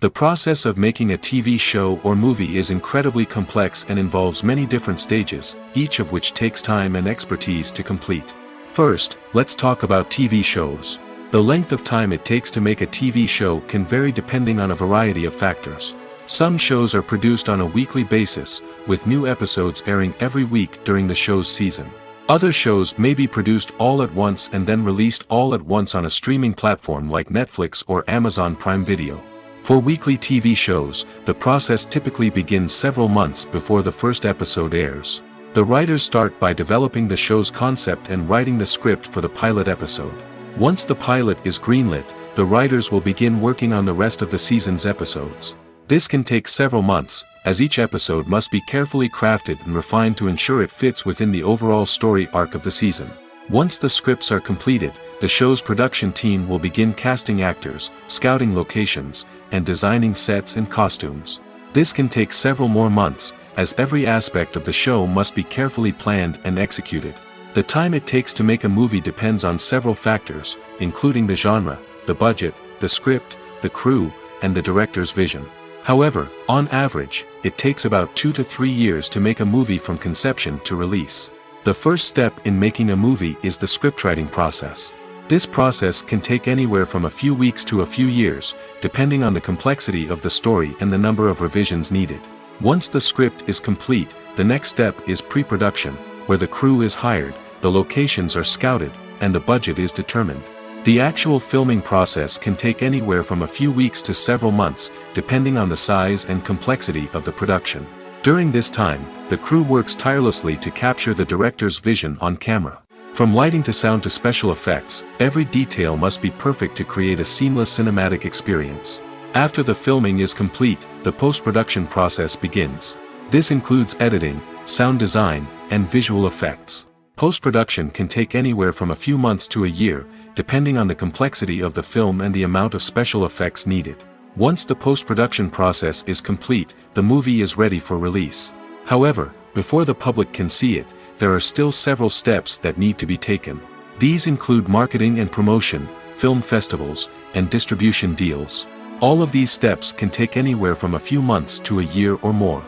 The process of making a TV show or movie is incredibly complex and involves many different stages, each of which takes time and expertise to complete. First, let's talk about TV shows. The length of time it takes to make a TV show can vary depending on a variety of factors. Some shows are produced on a weekly basis, with new episodes airing every week during the show's season. Other shows may be produced all at once and then released all at once on a streaming platform like Netflix or Amazon Prime Video. For weekly TV shows, the process typically begins several months before the first episode airs. The writers start by developing the show's concept and writing the script for the pilot episode. Once the pilot is greenlit, the writers will begin working on the rest of the season's episodes. This can take several months, as each episode must be carefully crafted and refined to ensure it fits within the overall story arc of the season. Once the scripts are completed, the show's production team will begin casting actors, scouting locations, and designing sets and costumes. This can take several more months, as every aspect of the show must be carefully planned and executed. The time it takes to make a movie depends on several factors, including the genre, the budget, the script, the crew, and the director's vision. However, on average, it takes about 2 to 3 years to make a movie from conception to release. The first step in making a movie is the scriptwriting process. This process can take anywhere from a few weeks to a few years, depending on the complexity of the story and the number of revisions needed. Once the script is complete, the next step is pre-production, where the crew is hired, the locations are scouted, and the budget is determined. The actual filming process can take anywhere from a few weeks to several months, depending on the size and complexity of the production. During this time, the crew works tirelessly to capture the director's vision on camera. From lighting to sound to special effects, every detail must be perfect to create a seamless cinematic experience. After the filming is complete, the post-production process begins. This includes editing, sound design, and visual effects. Post-production can take anywhere from a few months to a year, depending on the complexity of the film and the amount of special effects needed. Once the post-production process is complete, the movie is ready for release. However, before the public can see it, there are still several steps that need to be taken. These include marketing and promotion, film festivals, and distribution deals. All of these steps can take anywhere from a few months to a year or more.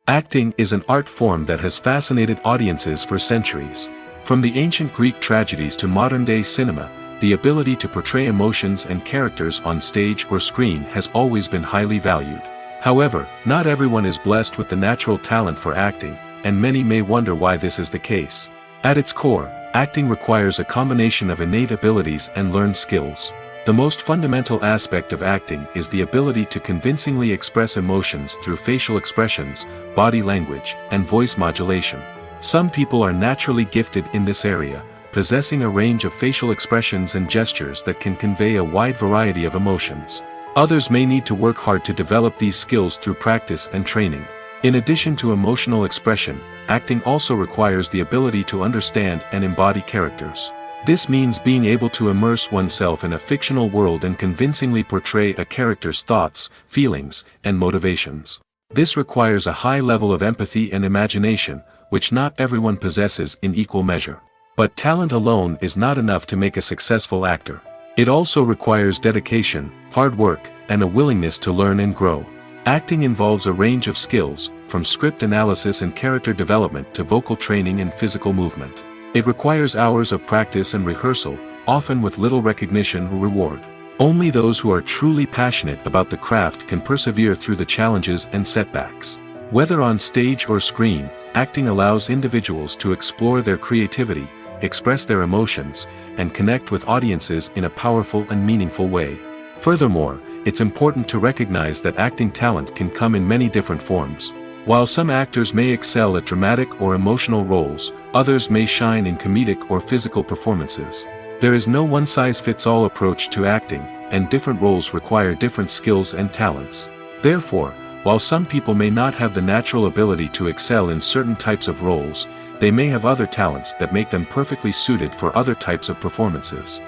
Acting is an art form that has fascinated audiences for centuries. From the ancient Greek tragedies to modern-day cinema, the ability to portray emotions and characters on stage or screen has always been highly valued. However, not everyone is blessed with the natural talent for acting, and many may wonder why this is the case. At its core, acting requires a combination of innate abilities and learned skills. The most fundamental aspect of acting is the ability to convincingly express emotions through facial expressions, body language, and voice modulation. Some people are naturally gifted in this area, possessing a range of facial expressions and gestures that can convey a wide variety of emotions. Others may need to work hard to develop these skills through practice and training. In addition to emotional expression, acting also requires the ability to understand and embody characters. This means being able to immerse oneself in a fictional world and convincingly portray a character's thoughts, feelings, and motivations. This requires a high level of empathy and imagination, which not everyone possesses in equal measure. But talent alone is not enough to make a successful actor. It also requires dedication, hard work, and a willingness to learn and grow. Acting involves a range of skills, from script analysis and character development to vocal training and physical movement. It requires hours of practice and rehearsal, often with little recognition or reward. Only those who are truly passionate about the craft can persevere through the challenges and setbacks. Whether on stage or screen, acting allows individuals to explore their creativity, express their emotions, and connect with audiences in a powerful and meaningful way. Furthermore, it's important to recognize that acting talent can come in many different forms. While some actors may excel at dramatic or emotional roles, others may shine in comedic or physical performances. There is no one-size-fits-all approach to acting, and different roles require different skills and talents. Therefore, while some people may not have the natural ability to excel in certain types of roles, they may have other talents that make them perfectly suited for other types of performances.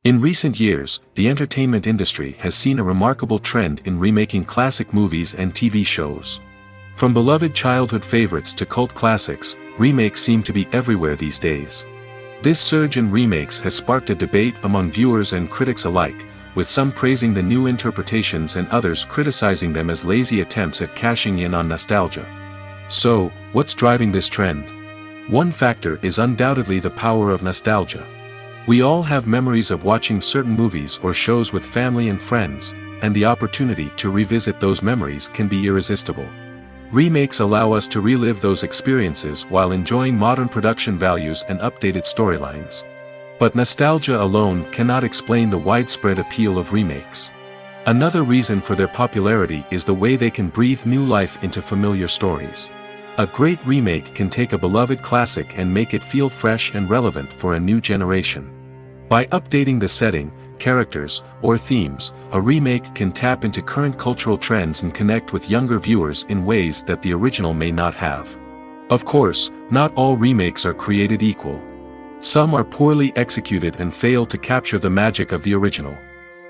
In recent years, the entertainment industry has seen a remarkable trend in remaking classic movies and TV shows. From beloved childhood favorites to cult classics, remakes seem to be everywhere these days. This surge in remakes has sparked a debate among viewers and critics alike, with some praising the new interpretations and others criticizing them as lazy attempts at cashing in on nostalgia. So, what's driving this trend? One factor is undoubtedly the power of nostalgia. We all have memories of watching certain movies or shows with family and friends, and the opportunity to revisit those memories can be irresistible. Remakes allow us to relive those experiences while enjoying modern production values and updated storylines. But nostalgia alone cannot explain the widespread appeal of remakes. Another reason for their popularity is the way they can breathe new life into familiar stories. A great remake can take a beloved classic and make it feel fresh and relevant for a new generation. By updating the setting, characters, or themes, a remake can tap into current cultural trends and connect with younger viewers in ways that the original may not have. Of course, not all remakes are created equal. Some are poorly executed and fail to capture the magic of the original.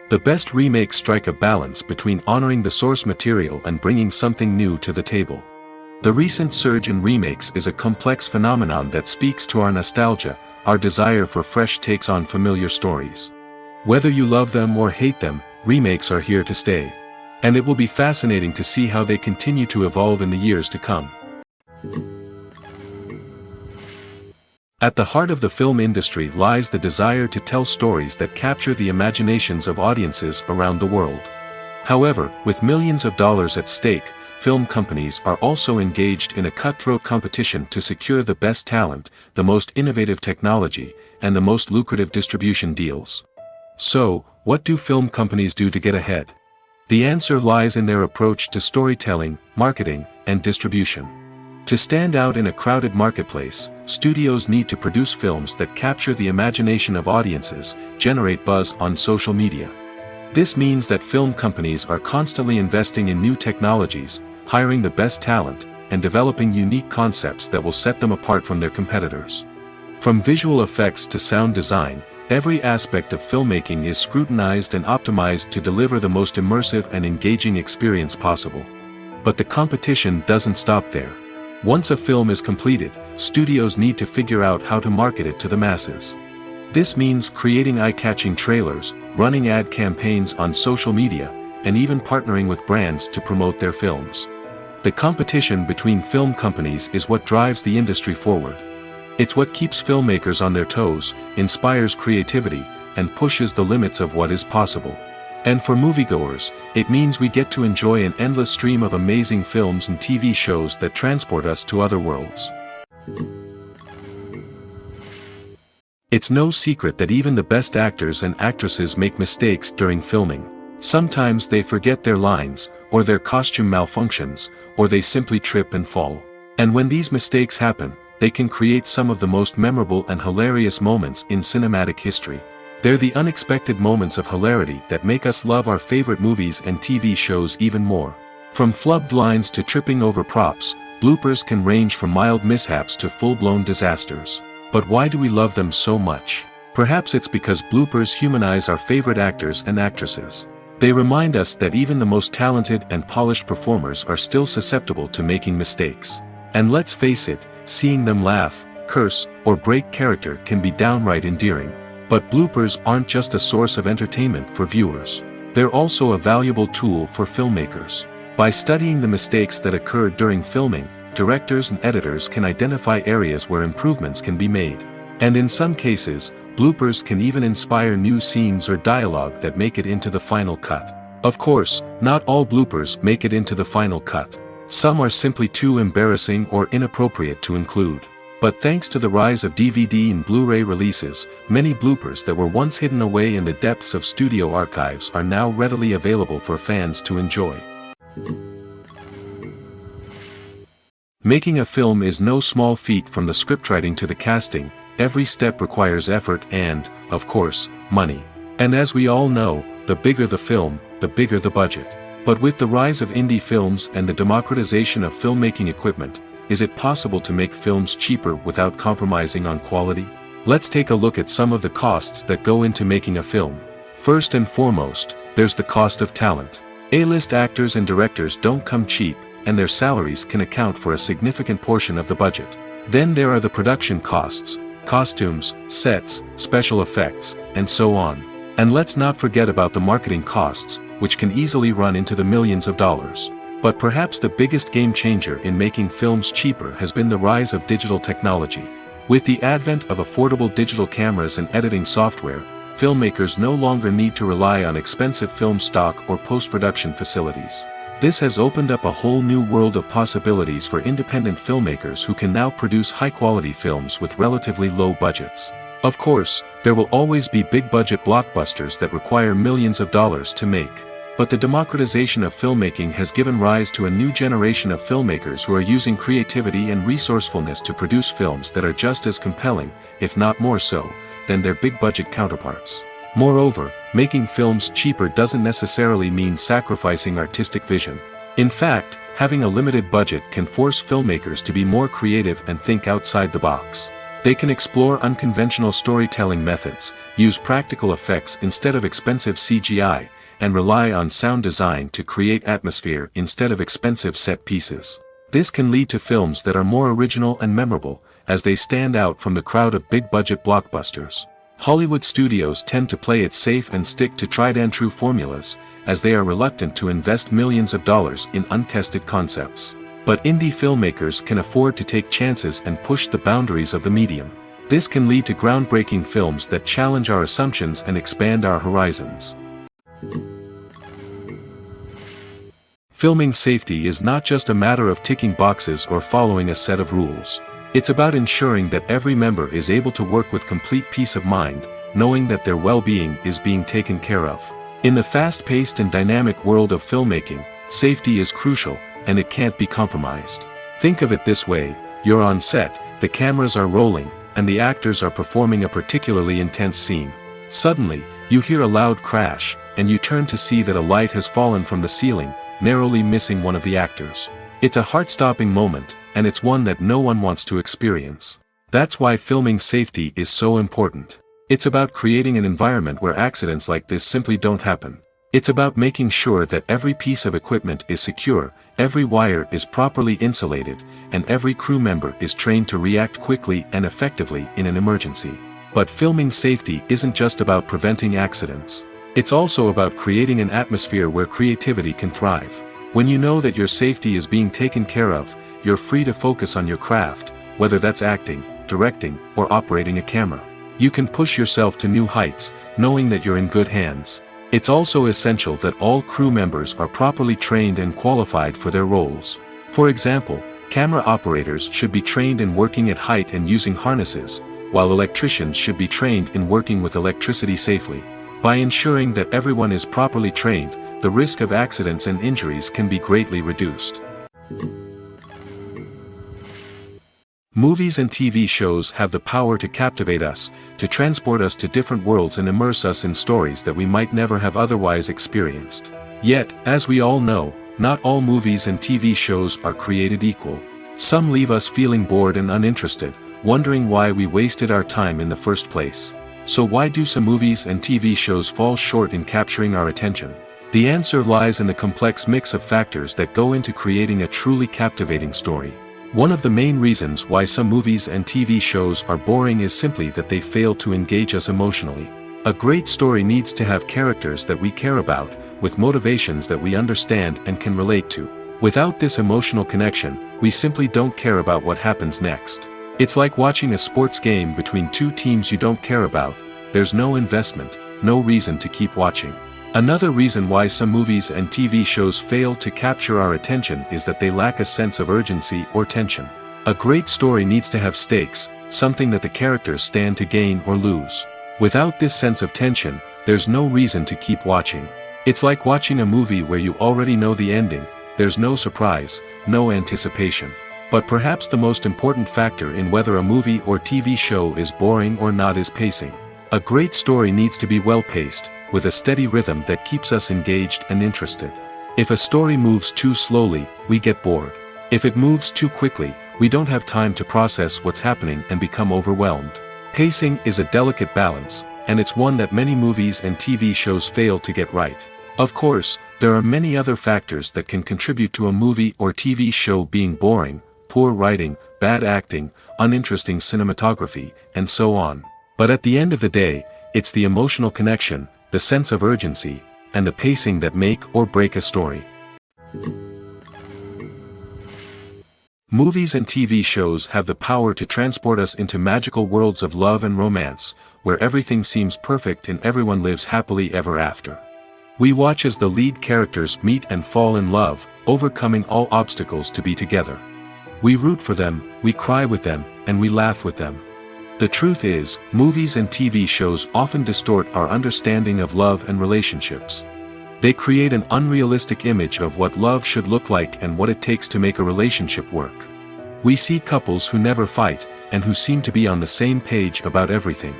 The best remakes strike a balance between honoring the source material and bringing something new to the table. The recent surge in remakes is a complex phenomenon that speaks to our nostalgia, our desire for fresh takes on familiar stories. Whether you love them or hate them, remakes are here to stay. And it will be fascinating to see how they continue to evolve in the years to come. At the heart of the film industry lies the desire to tell stories that capture the imaginations of audiences around the world. However, with millions of dollars at stake, film companies are also engaged in a cutthroat competition to secure the best talent, the most innovative technology, and the most lucrative distribution deals. So, what do film companies do to get ahead? The answer lies in their approach to storytelling, marketing, and distribution. To stand out in a crowded marketplace, studios need to produce films that capture the imagination of audiences, generate buzz on social media. This means that film companies are constantly investing in new technologies, hiring the best talent, and developing unique concepts that will set them apart from their competitors. From visual effects to sound design, every aspect of filmmaking is scrutinized and optimized to deliver the most immersive and engaging experience possible. But the competition doesn't stop there. Once a film is completed, studios need to figure out how to market it to the masses. This means creating eye-catching trailers, running ad campaigns on social media, and even partnering with brands to promote their films. The competition between film companies is what drives the industry forward. It's what keeps filmmakers on their toes, inspires creativity, and pushes the limits of what is possible. And for moviegoers, it means we get to enjoy an endless stream of amazing films and TV shows that transport us to other worlds. It's no secret that even the best actors and actresses make mistakes during filming. Sometimes they forget their lines, or their costume malfunctions, or they simply trip and fall. And when these mistakes happen, they can create some of the most memorable and hilarious moments in cinematic history. They're the unexpected moments of hilarity that make us love our favorite movies and TV shows even more. From flubbed lines to tripping over props, bloopers can range from mild mishaps to full-blown disasters. But why do we love them so much? Perhaps it's because bloopers humanize our favorite actors and actresses. They remind us that even the most talented and polished performers are still susceptible to making mistakes. And let's face it, seeing them laugh, curse, or break character can be downright endearing. But bloopers aren't just a source of entertainment for viewers. They're also a valuable tool for filmmakers. By studying the mistakes that occur during filming, directors and editors can identify areas where improvements can be made. And in some cases, bloopers can even inspire new scenes or dialogue that make it into the final cut. Of course, not all bloopers make it into the final cut. Some are simply too embarrassing or inappropriate to include. But thanks to the rise of DVD and Blu-ray releases, many bloopers that were once hidden away in the depths of studio archives are now readily available for fans to enjoy. Making a film is no small feat. From the scriptwriting to the casting, every step requires effort and, of course, money. And as we all know, the bigger the film, the bigger the budget. But with the rise of indie films and the democratization of filmmaking equipment, is it possible to make films cheaper without compromising on quality? Let's take a look at some of the costs that go into making a film. First and foremost, there's the cost of talent. A-list actors and directors don't come cheap, and their salaries can account for a significant portion of the budget. Then there are the production costs, costumes, sets, special effects, and so on. And let's not forget about the marketing costs, which can easily run into the millions of dollars. But perhaps the biggest game changer in making films cheaper has been the rise of digital technology. With the advent of affordable digital cameras and editing software, filmmakers no longer need to rely on expensive film stock or post-production facilities. This has opened up a whole new world of possibilities for independent filmmakers who can now produce high-quality films with relatively low budgets. Of course, there will always be big-budget blockbusters that require millions of dollars to make. But the democratization of filmmaking has given rise to a new generation of filmmakers who are using creativity and resourcefulness to produce films that are just as compelling, if not more so, than their big-budget counterparts. Moreover, making films cheaper doesn't necessarily mean sacrificing artistic vision. In fact, having a limited budget can force filmmakers to be more creative and think outside the box. They can explore unconventional storytelling methods, use practical effects instead of expensive CGI, and rely on sound design to create atmosphere instead of expensive set pieces. This can lead to films that are more original and memorable, as they stand out from the crowd of big-budget blockbusters. Hollywood studios tend to play it safe and stick to tried-and-true formulas, as they are reluctant to invest millions of dollars in untested concepts. But indie filmmakers can afford to take chances and push the boundaries of the medium. This can lead to groundbreaking films that challenge our assumptions and expand our horizons. Filming safety is not just a matter of ticking boxes or following a set of rules. It's about ensuring that every member is able to work with complete peace of mind, knowing that their well-being is being taken care of. In the fast-paced and dynamic world of filmmaking, safety is crucial, and it can't be compromised. Think of it this way: you're on set, the cameras are rolling, and the actors are performing a particularly intense scene. Suddenly, you hear a loud crash, and you turn to see that a light has fallen from the ceiling, narrowly missing one of the actors. It's a heart-stopping moment, and it's one that no one wants to experience. That's why filming safety is so important. It's about creating an environment where accidents like this simply don't happen. It's about making sure that every piece of equipment is secure, every wire is properly insulated, and every crew member is trained to react quickly and effectively in an emergency. But filming safety isn't just about preventing accidents. It's also about creating an atmosphere where creativity can thrive. When you know that your safety is being taken care of, you're free to focus on your craft, whether that's acting, directing, or operating a camera. You can push yourself to new heights, knowing that you're in good hands. It's also essential that all crew members are properly trained and qualified for their roles. For example, camera operators should be trained in working at height and using harnesses, while electricians should be trained in working with electricity safely. By ensuring that everyone is properly trained, the risk of accidents and injuries can be greatly reduced. Movies and TV shows have the power to captivate us, to transport us to different worlds and immerse us in stories that we might never have otherwise experienced. Yet, as we all know, not all movies and TV shows are created equal. Some leave us feeling bored and uninterested, wondering why we wasted our time in the first place. So why do some movies and TV shows fall short in capturing our attention? The answer lies in the complex mix of factors that go into creating a truly captivating story. One of the main reasons why some movies and TV shows are boring is simply that they fail to engage us emotionally. A great story needs to have characters that we care about, with motivations that we understand and can relate to. Without this emotional connection, we simply don't care about what happens next. It's like watching a sports game between two teams you don't care about. There's no investment, no reason to keep watching. Another reason why some movies and TV shows fail to capture our attention is that they lack a sense of urgency or tension. A great story needs to have stakes, something that the characters stand to gain or lose. Without this sense of tension, there's no reason to keep watching. It's like watching a movie where you already know the ending. There's no surprise, no anticipation. But perhaps the most important factor in whether a movie or TV show is boring or not is pacing. A great story needs to be well-paced, with a steady rhythm that keeps us engaged and interested. If a story moves too slowly, we get bored. If it moves too quickly, we don't have time to process what's happening and become overwhelmed. Pacing is a delicate balance, and it's one that many movies and TV shows fail to get right. Of course, there are many other factors that can contribute to a movie or TV show being boring: poor writing, bad acting, uninteresting cinematography, and so on. But at the end of the day, it's the emotional connection, the sense of urgency, and the pacing that make or break a story. Movies and TV shows have the power to transport us into magical worlds of love and romance, where everything seems perfect and everyone lives happily ever after. We watch as the lead characters meet and fall in love, overcoming all obstacles to be together. We root for them, we cry with them, and we laugh with them. The truth is, movies and TV shows often distort our understanding of love and relationships. They create an unrealistic image of what love should look like and what it takes to make a relationship work. We see couples who never fight, and who seem to be on the same page about everything.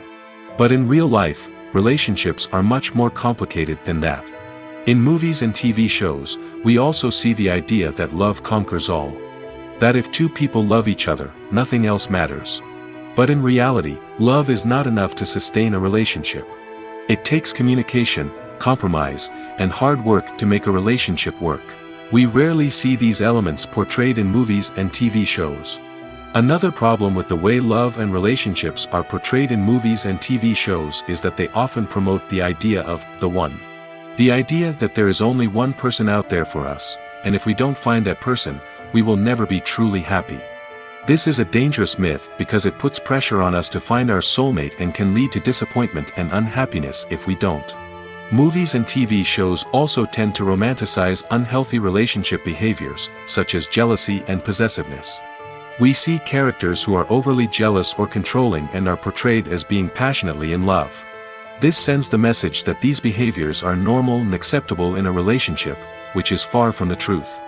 But in real life, relationships are much more complicated than that. In movies and TV shows, we also see the idea that love conquers all. That if two people love each other, nothing else matters. But in reality, love is not enough to sustain a relationship. It takes communication, compromise, and hard work to make a relationship work. We rarely see these elements portrayed in movies and TV shows. Another problem with the way love and relationships are portrayed in movies and TV shows is that they often promote the idea of the one. The idea that there is only one person out there for us, and if we don't find that person, we will never be truly happy. This is a dangerous myth because it puts pressure on us to find our soulmate and can lead to disappointment and unhappiness if we don't. Movies and TV shows also tend to romanticize unhealthy relationship behaviors, such as jealousy and possessiveness. We see characters who are overly jealous or controlling and are portrayed as being passionately in love. This sends the message that these behaviors are normal and acceptable in a relationship, which is far from the truth.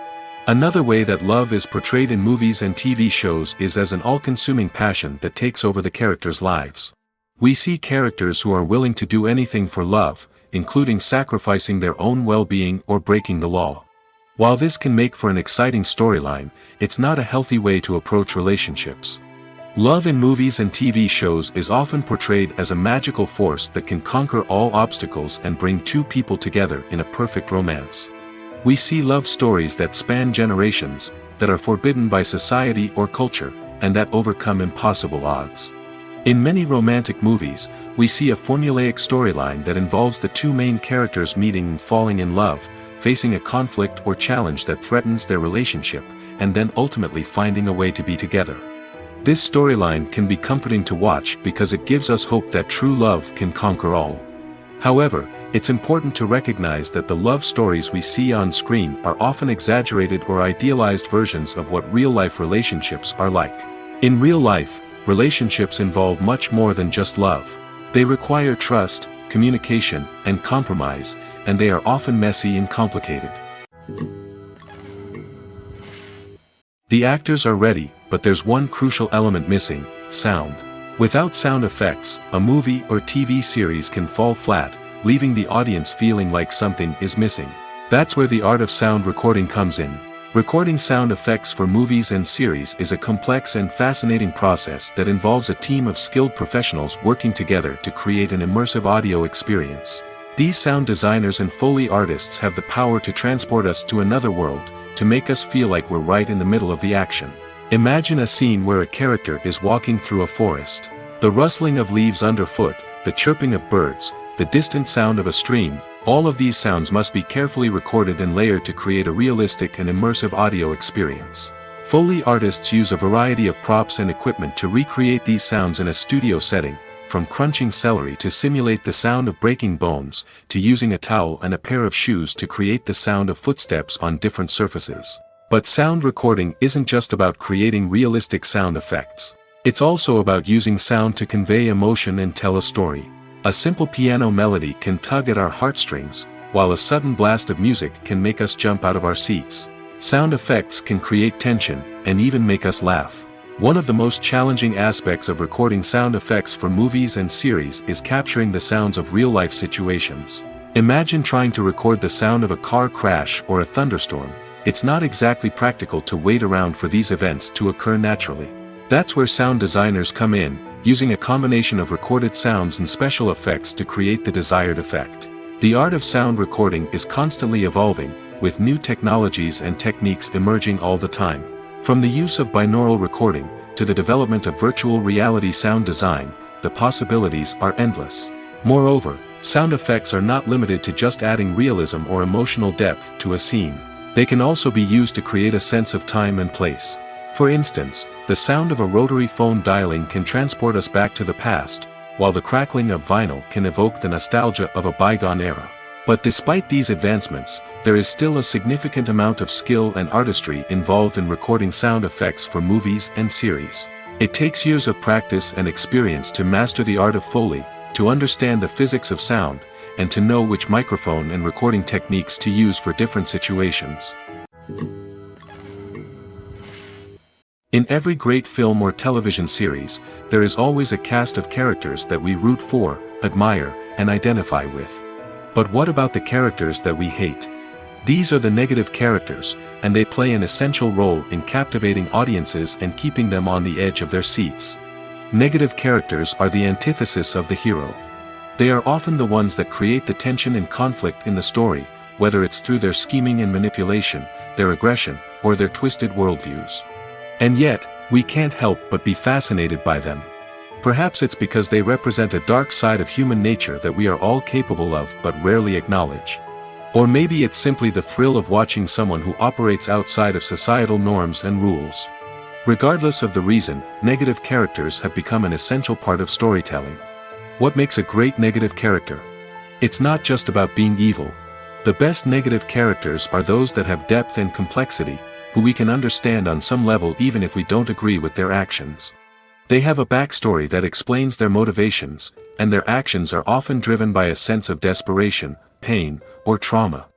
Another way that love is portrayed in movies and TV shows is as an all-consuming passion that takes over the characters' lives. We see characters who are willing to do anything for love, including sacrificing their own well-being or breaking the law. While this can make for an exciting storyline, it's not a healthy way to approach relationships. Love in movies and TV shows is often portrayed as a magical force that can conquer all obstacles and bring two people together in a perfect romance. We see love stories that span generations, that are forbidden by society or culture, and that overcome impossible odds. In many romantic movies, we see a formulaic storyline that involves the two main characters meeting and falling in love, facing a conflict or challenge that threatens their relationship, and then ultimately finding a way to be together. This storyline can be comforting to watch because it gives us hope that true love can conquer all. However, it's important to recognize that the love stories we see on screen are often exaggerated or idealized versions of what real-life relationships are like. In real life, relationships involve much more than just love. They require trust, communication, and compromise, and they are often messy and complicated. The actors are ready, but there's one crucial element missing: sound. Without sound effects, a movie or TV series can fall flat, leaving the audience feeling like something is missing. That's where the art of sound recording comes in. Recording sound effects for movies and series is a complex and fascinating process that involves a team of skilled professionals working together to create an immersive audio experience. These sound designers and Foley artists have the power to transport us to another world, to make us feel like we're right in the middle of the action. Imagine a scene where a character is walking through a forest. The rustling of leaves underfoot, the chirping of birds, the distant sound of a stream, all of these sounds must be carefully recorded and layered to create a realistic and immersive audio experience. Foley artists use a variety of props and equipment to recreate these sounds in a studio setting, from crunching celery to simulate the sound of breaking bones, to using a towel and a pair of shoes to create the sound of footsteps on different surfaces. But sound recording isn't just about creating realistic sound effects. It's also about using sound to convey emotion and tell a story. A simple piano melody can tug at our heartstrings, while a sudden blast of music can make us jump out of our seats. Sound effects can create tension, and even make us laugh. One of the most challenging aspects of recording sound effects for movies and series is capturing the sounds of real-life situations. Imagine trying to record the sound of a car crash or a thunderstorm. It's not exactly practical to wait around for these events to occur naturally. That's where sound designers come in, using a combination of recorded sounds and special effects to create the desired effect. The art of sound recording is constantly evolving, with new technologies and techniques emerging all the time. From the use of binaural recording, to the development of virtual reality sound design, the possibilities are endless. Moreover, sound effects are not limited to just adding realism or emotional depth to a scene. They can also be used to create a sense of time and place. For instance, the sound of a rotary phone dialing can transport us back to the past, while the crackling of vinyl can evoke the nostalgia of a bygone era. But despite these advancements, there is still a significant amount of skill and artistry involved in recording sound effects for movies and series. It takes years of practice and experience to master the art of Foley, to understand the physics of sound, and to know which microphone and recording techniques to use for different situations. In every great film or television series, there is always a cast of characters that we root for, admire, and identify with. But what about the characters that we hate? These are the negative characters, and they play an essential role in captivating audiences and keeping them on the edge of their seats. Negative characters are the antithesis of the hero. They are often the ones that create the tension and conflict in the story, whether it's through their scheming and manipulation, their aggression, or their twisted worldviews. And yet, we can't help but be fascinated by them. Perhaps it's because they represent a dark side of human nature that we are all capable of but rarely acknowledge. Or maybe it's simply the thrill of watching someone who operates outside of societal norms and rules. Regardless of the reason, negative characters have become an essential part of storytelling. What makes a great negative character? It's not just about being evil. The best negative characters are those that have depth and complexity, who we can understand on some level even if we don't agree with their actions. They have a backstory that explains their motivations, and their actions are often driven by a sense of desperation, pain, or trauma.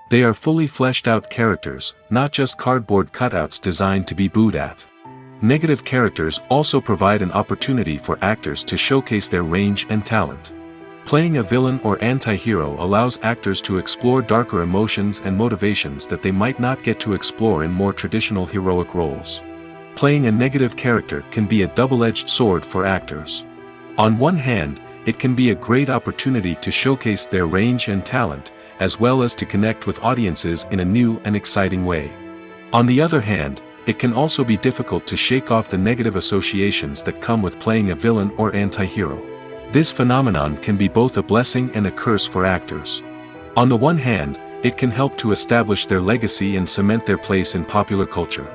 They are fully fleshed out characters, not just cardboard cutouts designed to be booed at. Negative characters also provide an opportunity for actors to showcase their range and talent. Playing a villain or anti-hero allows actors to explore darker emotions and motivations that they might not get to explore in more traditional heroic roles. Playing a negative character can be a double-edged sword for actors. On one hand, it can be a great opportunity to showcase their range and talent, as well as to connect with audiences in a new and exciting way. On the other hand, it can also be difficult to shake off the negative associations that come with playing a villain or anti-hero. This phenomenon can be both a blessing and a curse for actors. On the one hand, it can help to establish their legacy and cement their place in popular culture.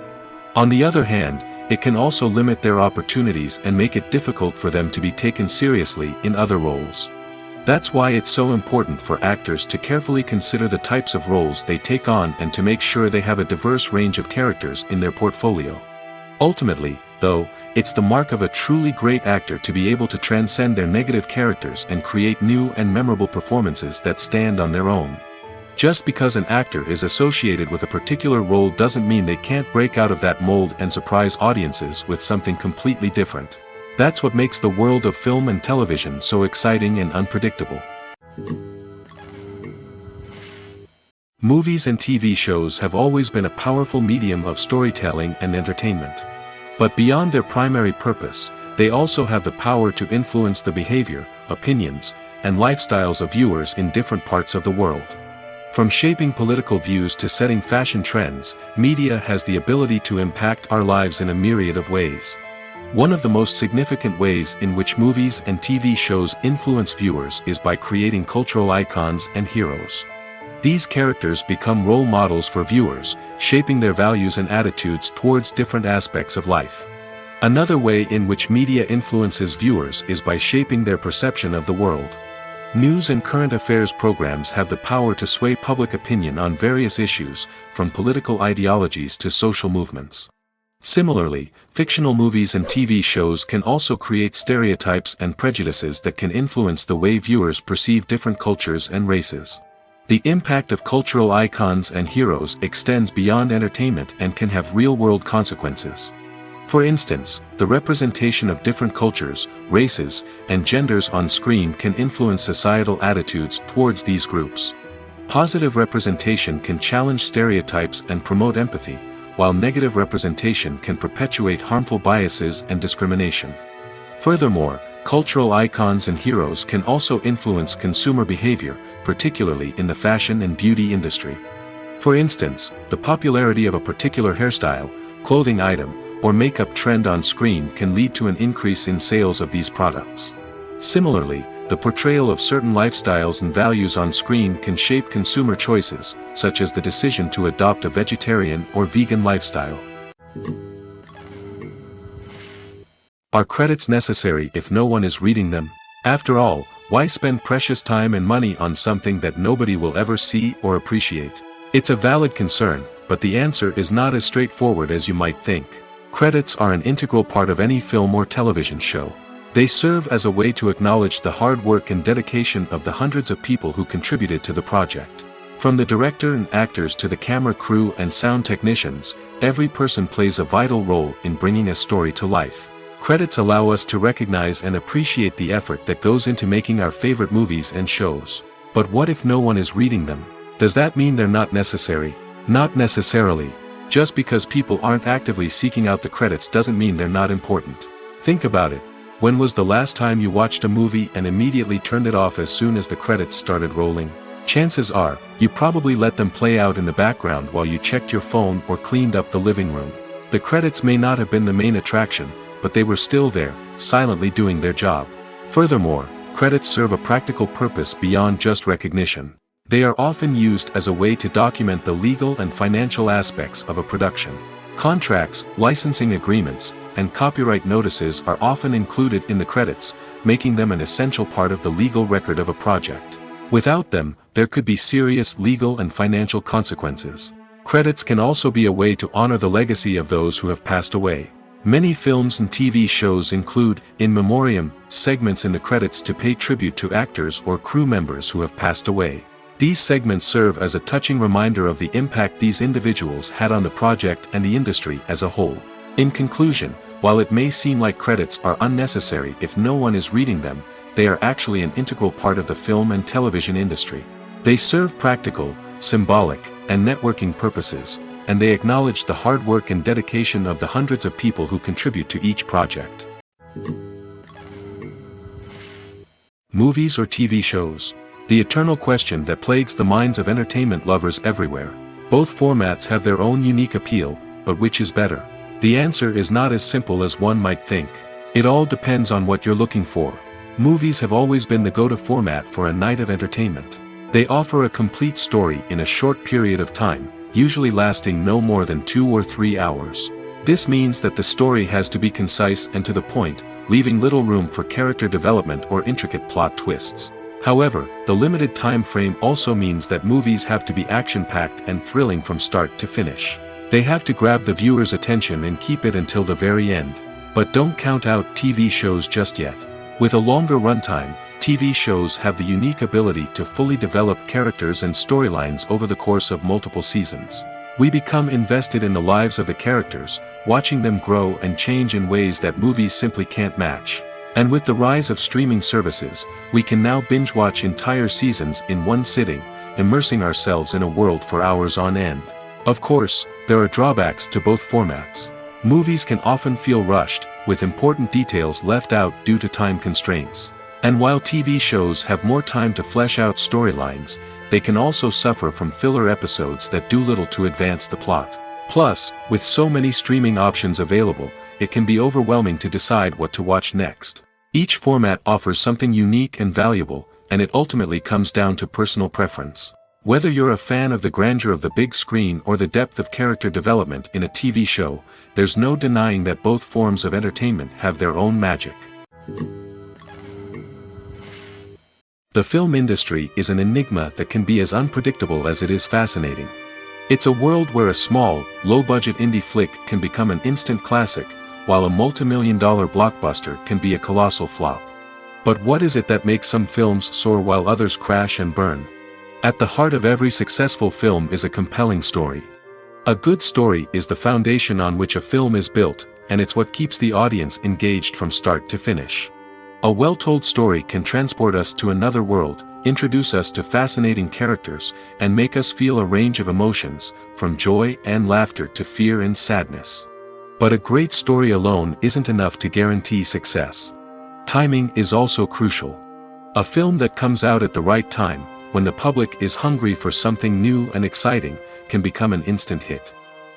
On the other hand, it can also limit their opportunities and make it difficult for them to be taken seriously in other roles. That's why it's so important for actors to carefully consider the types of roles they take on and to make sure they have a diverse range of characters in their portfolio. Ultimately, though, it's the mark of a truly great actor to be able to transcend their negative characters and create new and memorable performances that stand on their own. Just because an actor is associated with a particular role doesn't mean they can't break out of that mold and surprise audiences with something completely different. That's what makes the world of film and television so exciting and unpredictable. Movies and TV shows have always been a powerful medium of storytelling and entertainment. But beyond their primary purpose, they also have the power to influence the behavior, opinions, and lifestyles of viewers in different parts of the world. From shaping political views to setting fashion trends, media has the ability to impact our lives in a myriad of ways. One of the most significant ways in which movies and TV shows influence viewers is by creating cultural icons and heroes. These characters become role models for viewers, shaping their values and attitudes towards different aspects of life. Another way in which media influences viewers is by shaping their perception of the world. News and current affairs programs have the power to sway public opinion on various issues, from political ideologies to social movements. Similarly, fictional movies and TV shows can also create stereotypes and prejudices that can influence the way viewers perceive different cultures and races. The impact of cultural icons and heroes extends beyond entertainment and can have real-world consequences. For instance, the representation of different cultures, races, and genders on screen can influence societal attitudes towards these groups. Positive representation can challenge stereotypes and promote empathy, while negative representation can perpetuate harmful biases and discrimination. Furthermore, cultural icons and heroes can also influence consumer behavior, particularly in the fashion and beauty industry. For instance, the popularity of a particular hairstyle, clothing item, or makeup trend on screen can lead to an increase in sales of these products. Similarly, the portrayal of certain lifestyles and values on screen can shape consumer choices, such as the decision to adopt a vegetarian or vegan lifestyle. Are credits necessary if no one is reading them? After all, why spend precious time and money on something that nobody will ever see or appreciate? It's a valid concern, but the answer is not as straightforward as you might think. Credits are an integral part of any film or television show. They serve as a way to acknowledge the hard work and dedication of the hundreds of people who contributed to the project. From the director and actors to the camera crew and sound technicians, every person plays a vital role in bringing a story to life. Credits allow us to recognize and appreciate the effort that goes into making our favorite movies and shows. But what if no one is reading them? Does that mean they're not necessary? Not necessarily. Just because people aren't actively seeking out the credits doesn't mean they're not important. Think about it. When was the last time you watched a movie and immediately turned it off as soon as the credits started rolling? Chances are, you probably let them play out in the background while you checked your phone or cleaned up the living room. The credits may not have been the main attraction, but they were still there, silently doing their job. Furthermore, credits serve a practical purpose beyond just recognition. They are often used as a way to document the legal and financial aspects of a production. Contracts, licensing agreements, and copyright notices are often included in the credits, making them an essential part of the legal record of a project. Without them, there could be serious legal and financial consequences. Credits can also be a way to honor the legacy of those who have passed away. Many films and TV shows include, in memoriam, segments in the credits to pay tribute to actors or crew members who have passed away. These segments serve as a touching reminder of the impact these individuals had on the project and the industry as a whole. In conclusion, while it may seem like credits are unnecessary if no one is reading them, they are actually an integral part of the film and television industry. They serve practical, symbolic, and networking purposes, and they acknowledge the hard work and dedication of the hundreds of people who contribute to each project. Movies or TV shows? The eternal question that plagues the minds of entertainment lovers everywhere. Both formats have their own unique appeal, but which is better? The answer is not as simple as one might think. It all depends on what you're looking for. Movies have always been the go-to format for a night of entertainment. They offer a complete story in a short period of time, usually lasting no more than 2 or 3 hours. This means that the story has to be concise and to the point, leaving little room for character development or intricate plot twists. However, the limited time frame also means that movies have to be action-packed and thrilling from start to finish. They have to grab the viewer's attention and keep it until the very end. But don't count out TV shows just yet. With a longer runtime, TV shows have the unique ability to fully develop characters and storylines over the course of multiple seasons. We become invested in the lives of the characters, watching them grow and change in ways that movies simply can't match. And with the rise of streaming services, we can now binge-watch entire seasons in one sitting, immersing ourselves in a world for hours on end. Of course, there are drawbacks to both formats. Movies can often feel rushed, with important details left out due to time constraints. And while TV shows have more time to flesh out storylines, they can also suffer from filler episodes that do little to advance the plot. Plus, with so many streaming options available, it can be overwhelming to decide what to watch next. Each format offers something unique and valuable, and it ultimately comes down to personal preference. Whether you're a fan of the grandeur of the big screen or the depth of character development in a TV show, there's no denying that both forms of entertainment have their own magic. The film industry is an enigma that can be as unpredictable as it is fascinating. It's a world where a small, low-budget indie flick can become an instant classic, while a multi-million-dollar blockbuster can be a colossal flop. But what is it that makes some films soar while others crash and burn? At the heart of every successful film is a compelling story. A good story is the foundation on which a film is built, and it's what keeps the audience engaged from start to finish. A well-told story can transport us to another world, introduce us to fascinating characters, and make us feel a range of emotions, from joy and laughter to fear and sadness. But a great story alone isn't enough to guarantee success. Timing is also crucial. A film that comes out at the right time, when the public is hungry for something new and exciting, can become an instant hit.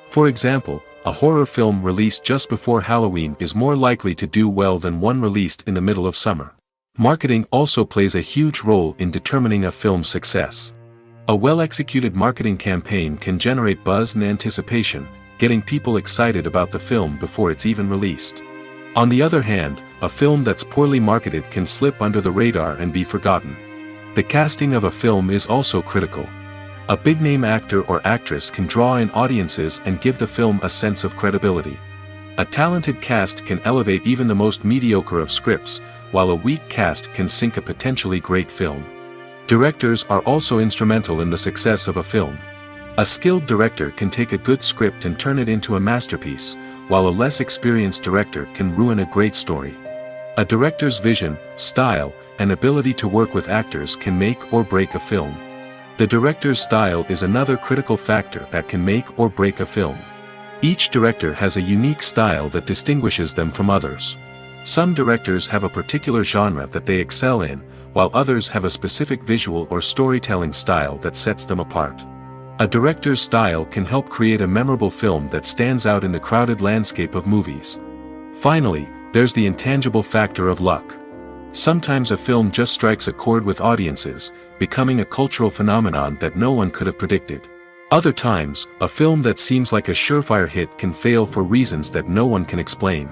For example, a horror film released just before Halloween is more likely to do well than one released in the middle of summer. Marketing also plays a huge role in determining a film's success. A well-executed marketing campaign can generate buzz and anticipation, getting people excited about the film before it's even released. On the other hand, a film that's poorly marketed can slip under the radar and be forgotten. The casting of a film is also critical. A big-name actor or actress can draw in audiences and give the film a sense of credibility. A talented cast can elevate even the most mediocre of scripts, while a weak cast can sink a potentially great film. Directors are also instrumental in the success of a film. A skilled director can take a good script and turn it into a masterpiece, while a less experienced director can ruin a great story. A director's vision, style, and ability to work with actors can make or break a film. The director's style is another critical factor that can make or break a film. Each director has a unique style that distinguishes them from others. Some directors have a particular genre that they excel in, while others have a specific visual or storytelling style that sets them apart. A director's style can help create a memorable film that stands out in the crowded landscape of movies. Finally, there's the intangible factor of luck. Sometimes a film just strikes a chord with audiences, becoming a cultural phenomenon that no one could have predicted. Other times, a film that seems like a surefire hit can fail for reasons that no one can explain.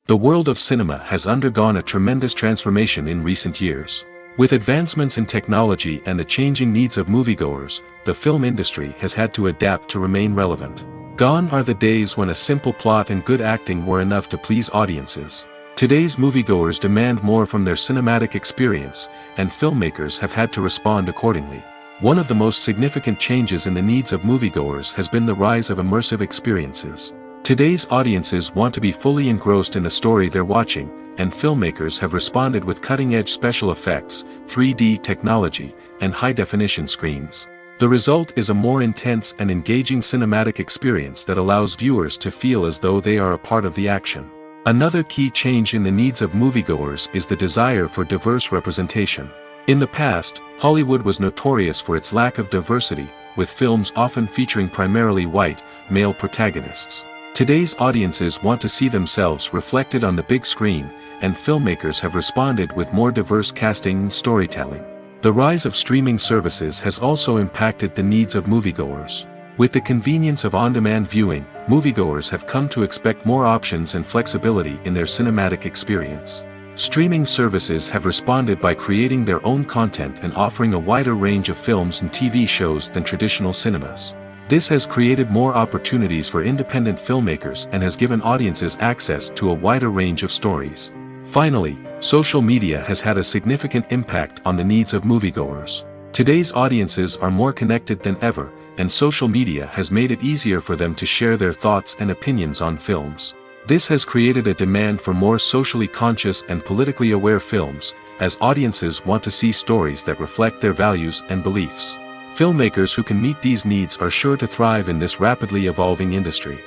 The world of cinema has undergone a tremendous transformation in recent years. With advancements in technology and the changing needs of moviegoers, the film industry has had to adapt to remain relevant. Gone are the days when a simple plot and good acting were enough to please audiences. Today's moviegoers demand more from their cinematic experience, and filmmakers have had to respond accordingly. One of the most significant changes in the needs of moviegoers has been the rise of immersive experiences. Today's audiences want to be fully engrossed in the story they're watching, and filmmakers have responded with cutting-edge special effects, 3D technology, and high-definition screens. The result is a more intense and engaging cinematic experience that allows viewers to feel as though they are a part of the action. Another key change in the needs of moviegoers is the desire for diverse representation. In the past, Hollywood was notorious for its lack of diversity, with films often featuring primarily white, male protagonists. Today's audiences want to see themselves reflected on the big screen, and filmmakers have responded with more diverse casting and storytelling. The rise of streaming services has also impacted the needs of moviegoers. With the convenience of on-demand viewing, moviegoers have come to expect more options and flexibility in their cinematic experience. Streaming services have responded by creating their own content and offering a wider range of films and TV shows than traditional cinemas. This has created more opportunities for independent filmmakers and has given audiences access to a wider range of stories. Finally, social media has had a significant impact on the needs of moviegoers. Today's audiences are more connected than ever, and social media has made it easier for them to share their thoughts and opinions on films. This has created a demand for more socially conscious and politically aware films, as audiences want to see stories that reflect their values and beliefs. Filmmakers who can meet these needs are sure to thrive in this rapidly evolving industry.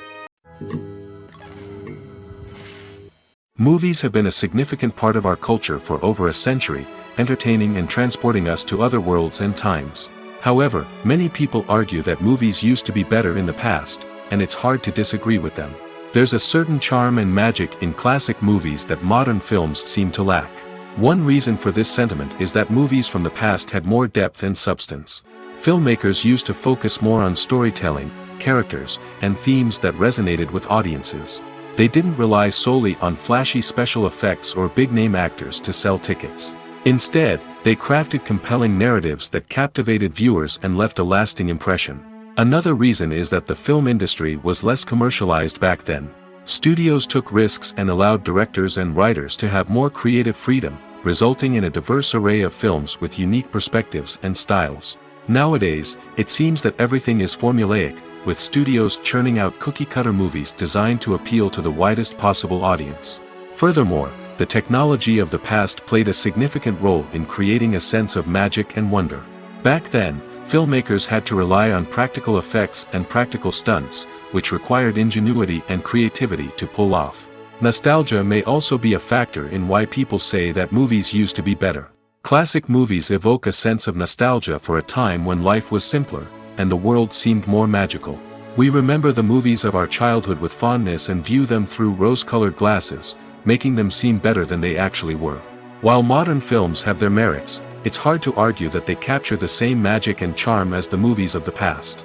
Movies have been a significant part of our culture for over a century, entertaining and transporting us to other worlds and times. However, many people argue that movies used to be better in the past, and it's hard to disagree with them. There's a certain charm and magic in classic movies that modern films seem to lack. One reason for this sentiment is that movies from the past had more depth and substance. Filmmakers used to focus more on storytelling, characters, and themes that resonated with audiences. They didn't rely solely on flashy special effects or big-name actors to sell tickets. Instead, they crafted compelling narratives that captivated viewers and left a lasting impression. Another reason is that the film industry was less commercialized back then. Studios took risks and allowed directors and writers to have more creative freedom, resulting in a diverse array of films with unique perspectives and styles. Nowadays, it seems that everything is formulaic, with studios churning out cookie-cutter movies designed to appeal to the widest possible audience. Furthermore, the technology of the past played a significant role in creating a sense of magic and wonder. Back then, filmmakers had to rely on practical effects and practical stunts, which required ingenuity and creativity to pull off. Nostalgia may also be a factor in why people say that movies used to be better. Classic movies evoke a sense of nostalgia for a time when life was simpler, and the world seemed more magical. We remember the movies of our childhood with fondness and view them through rose-colored glasses, making them seem better than they actually were. While modern films have their merits, it's hard to argue that they capture the same magic and charm as the movies of the past.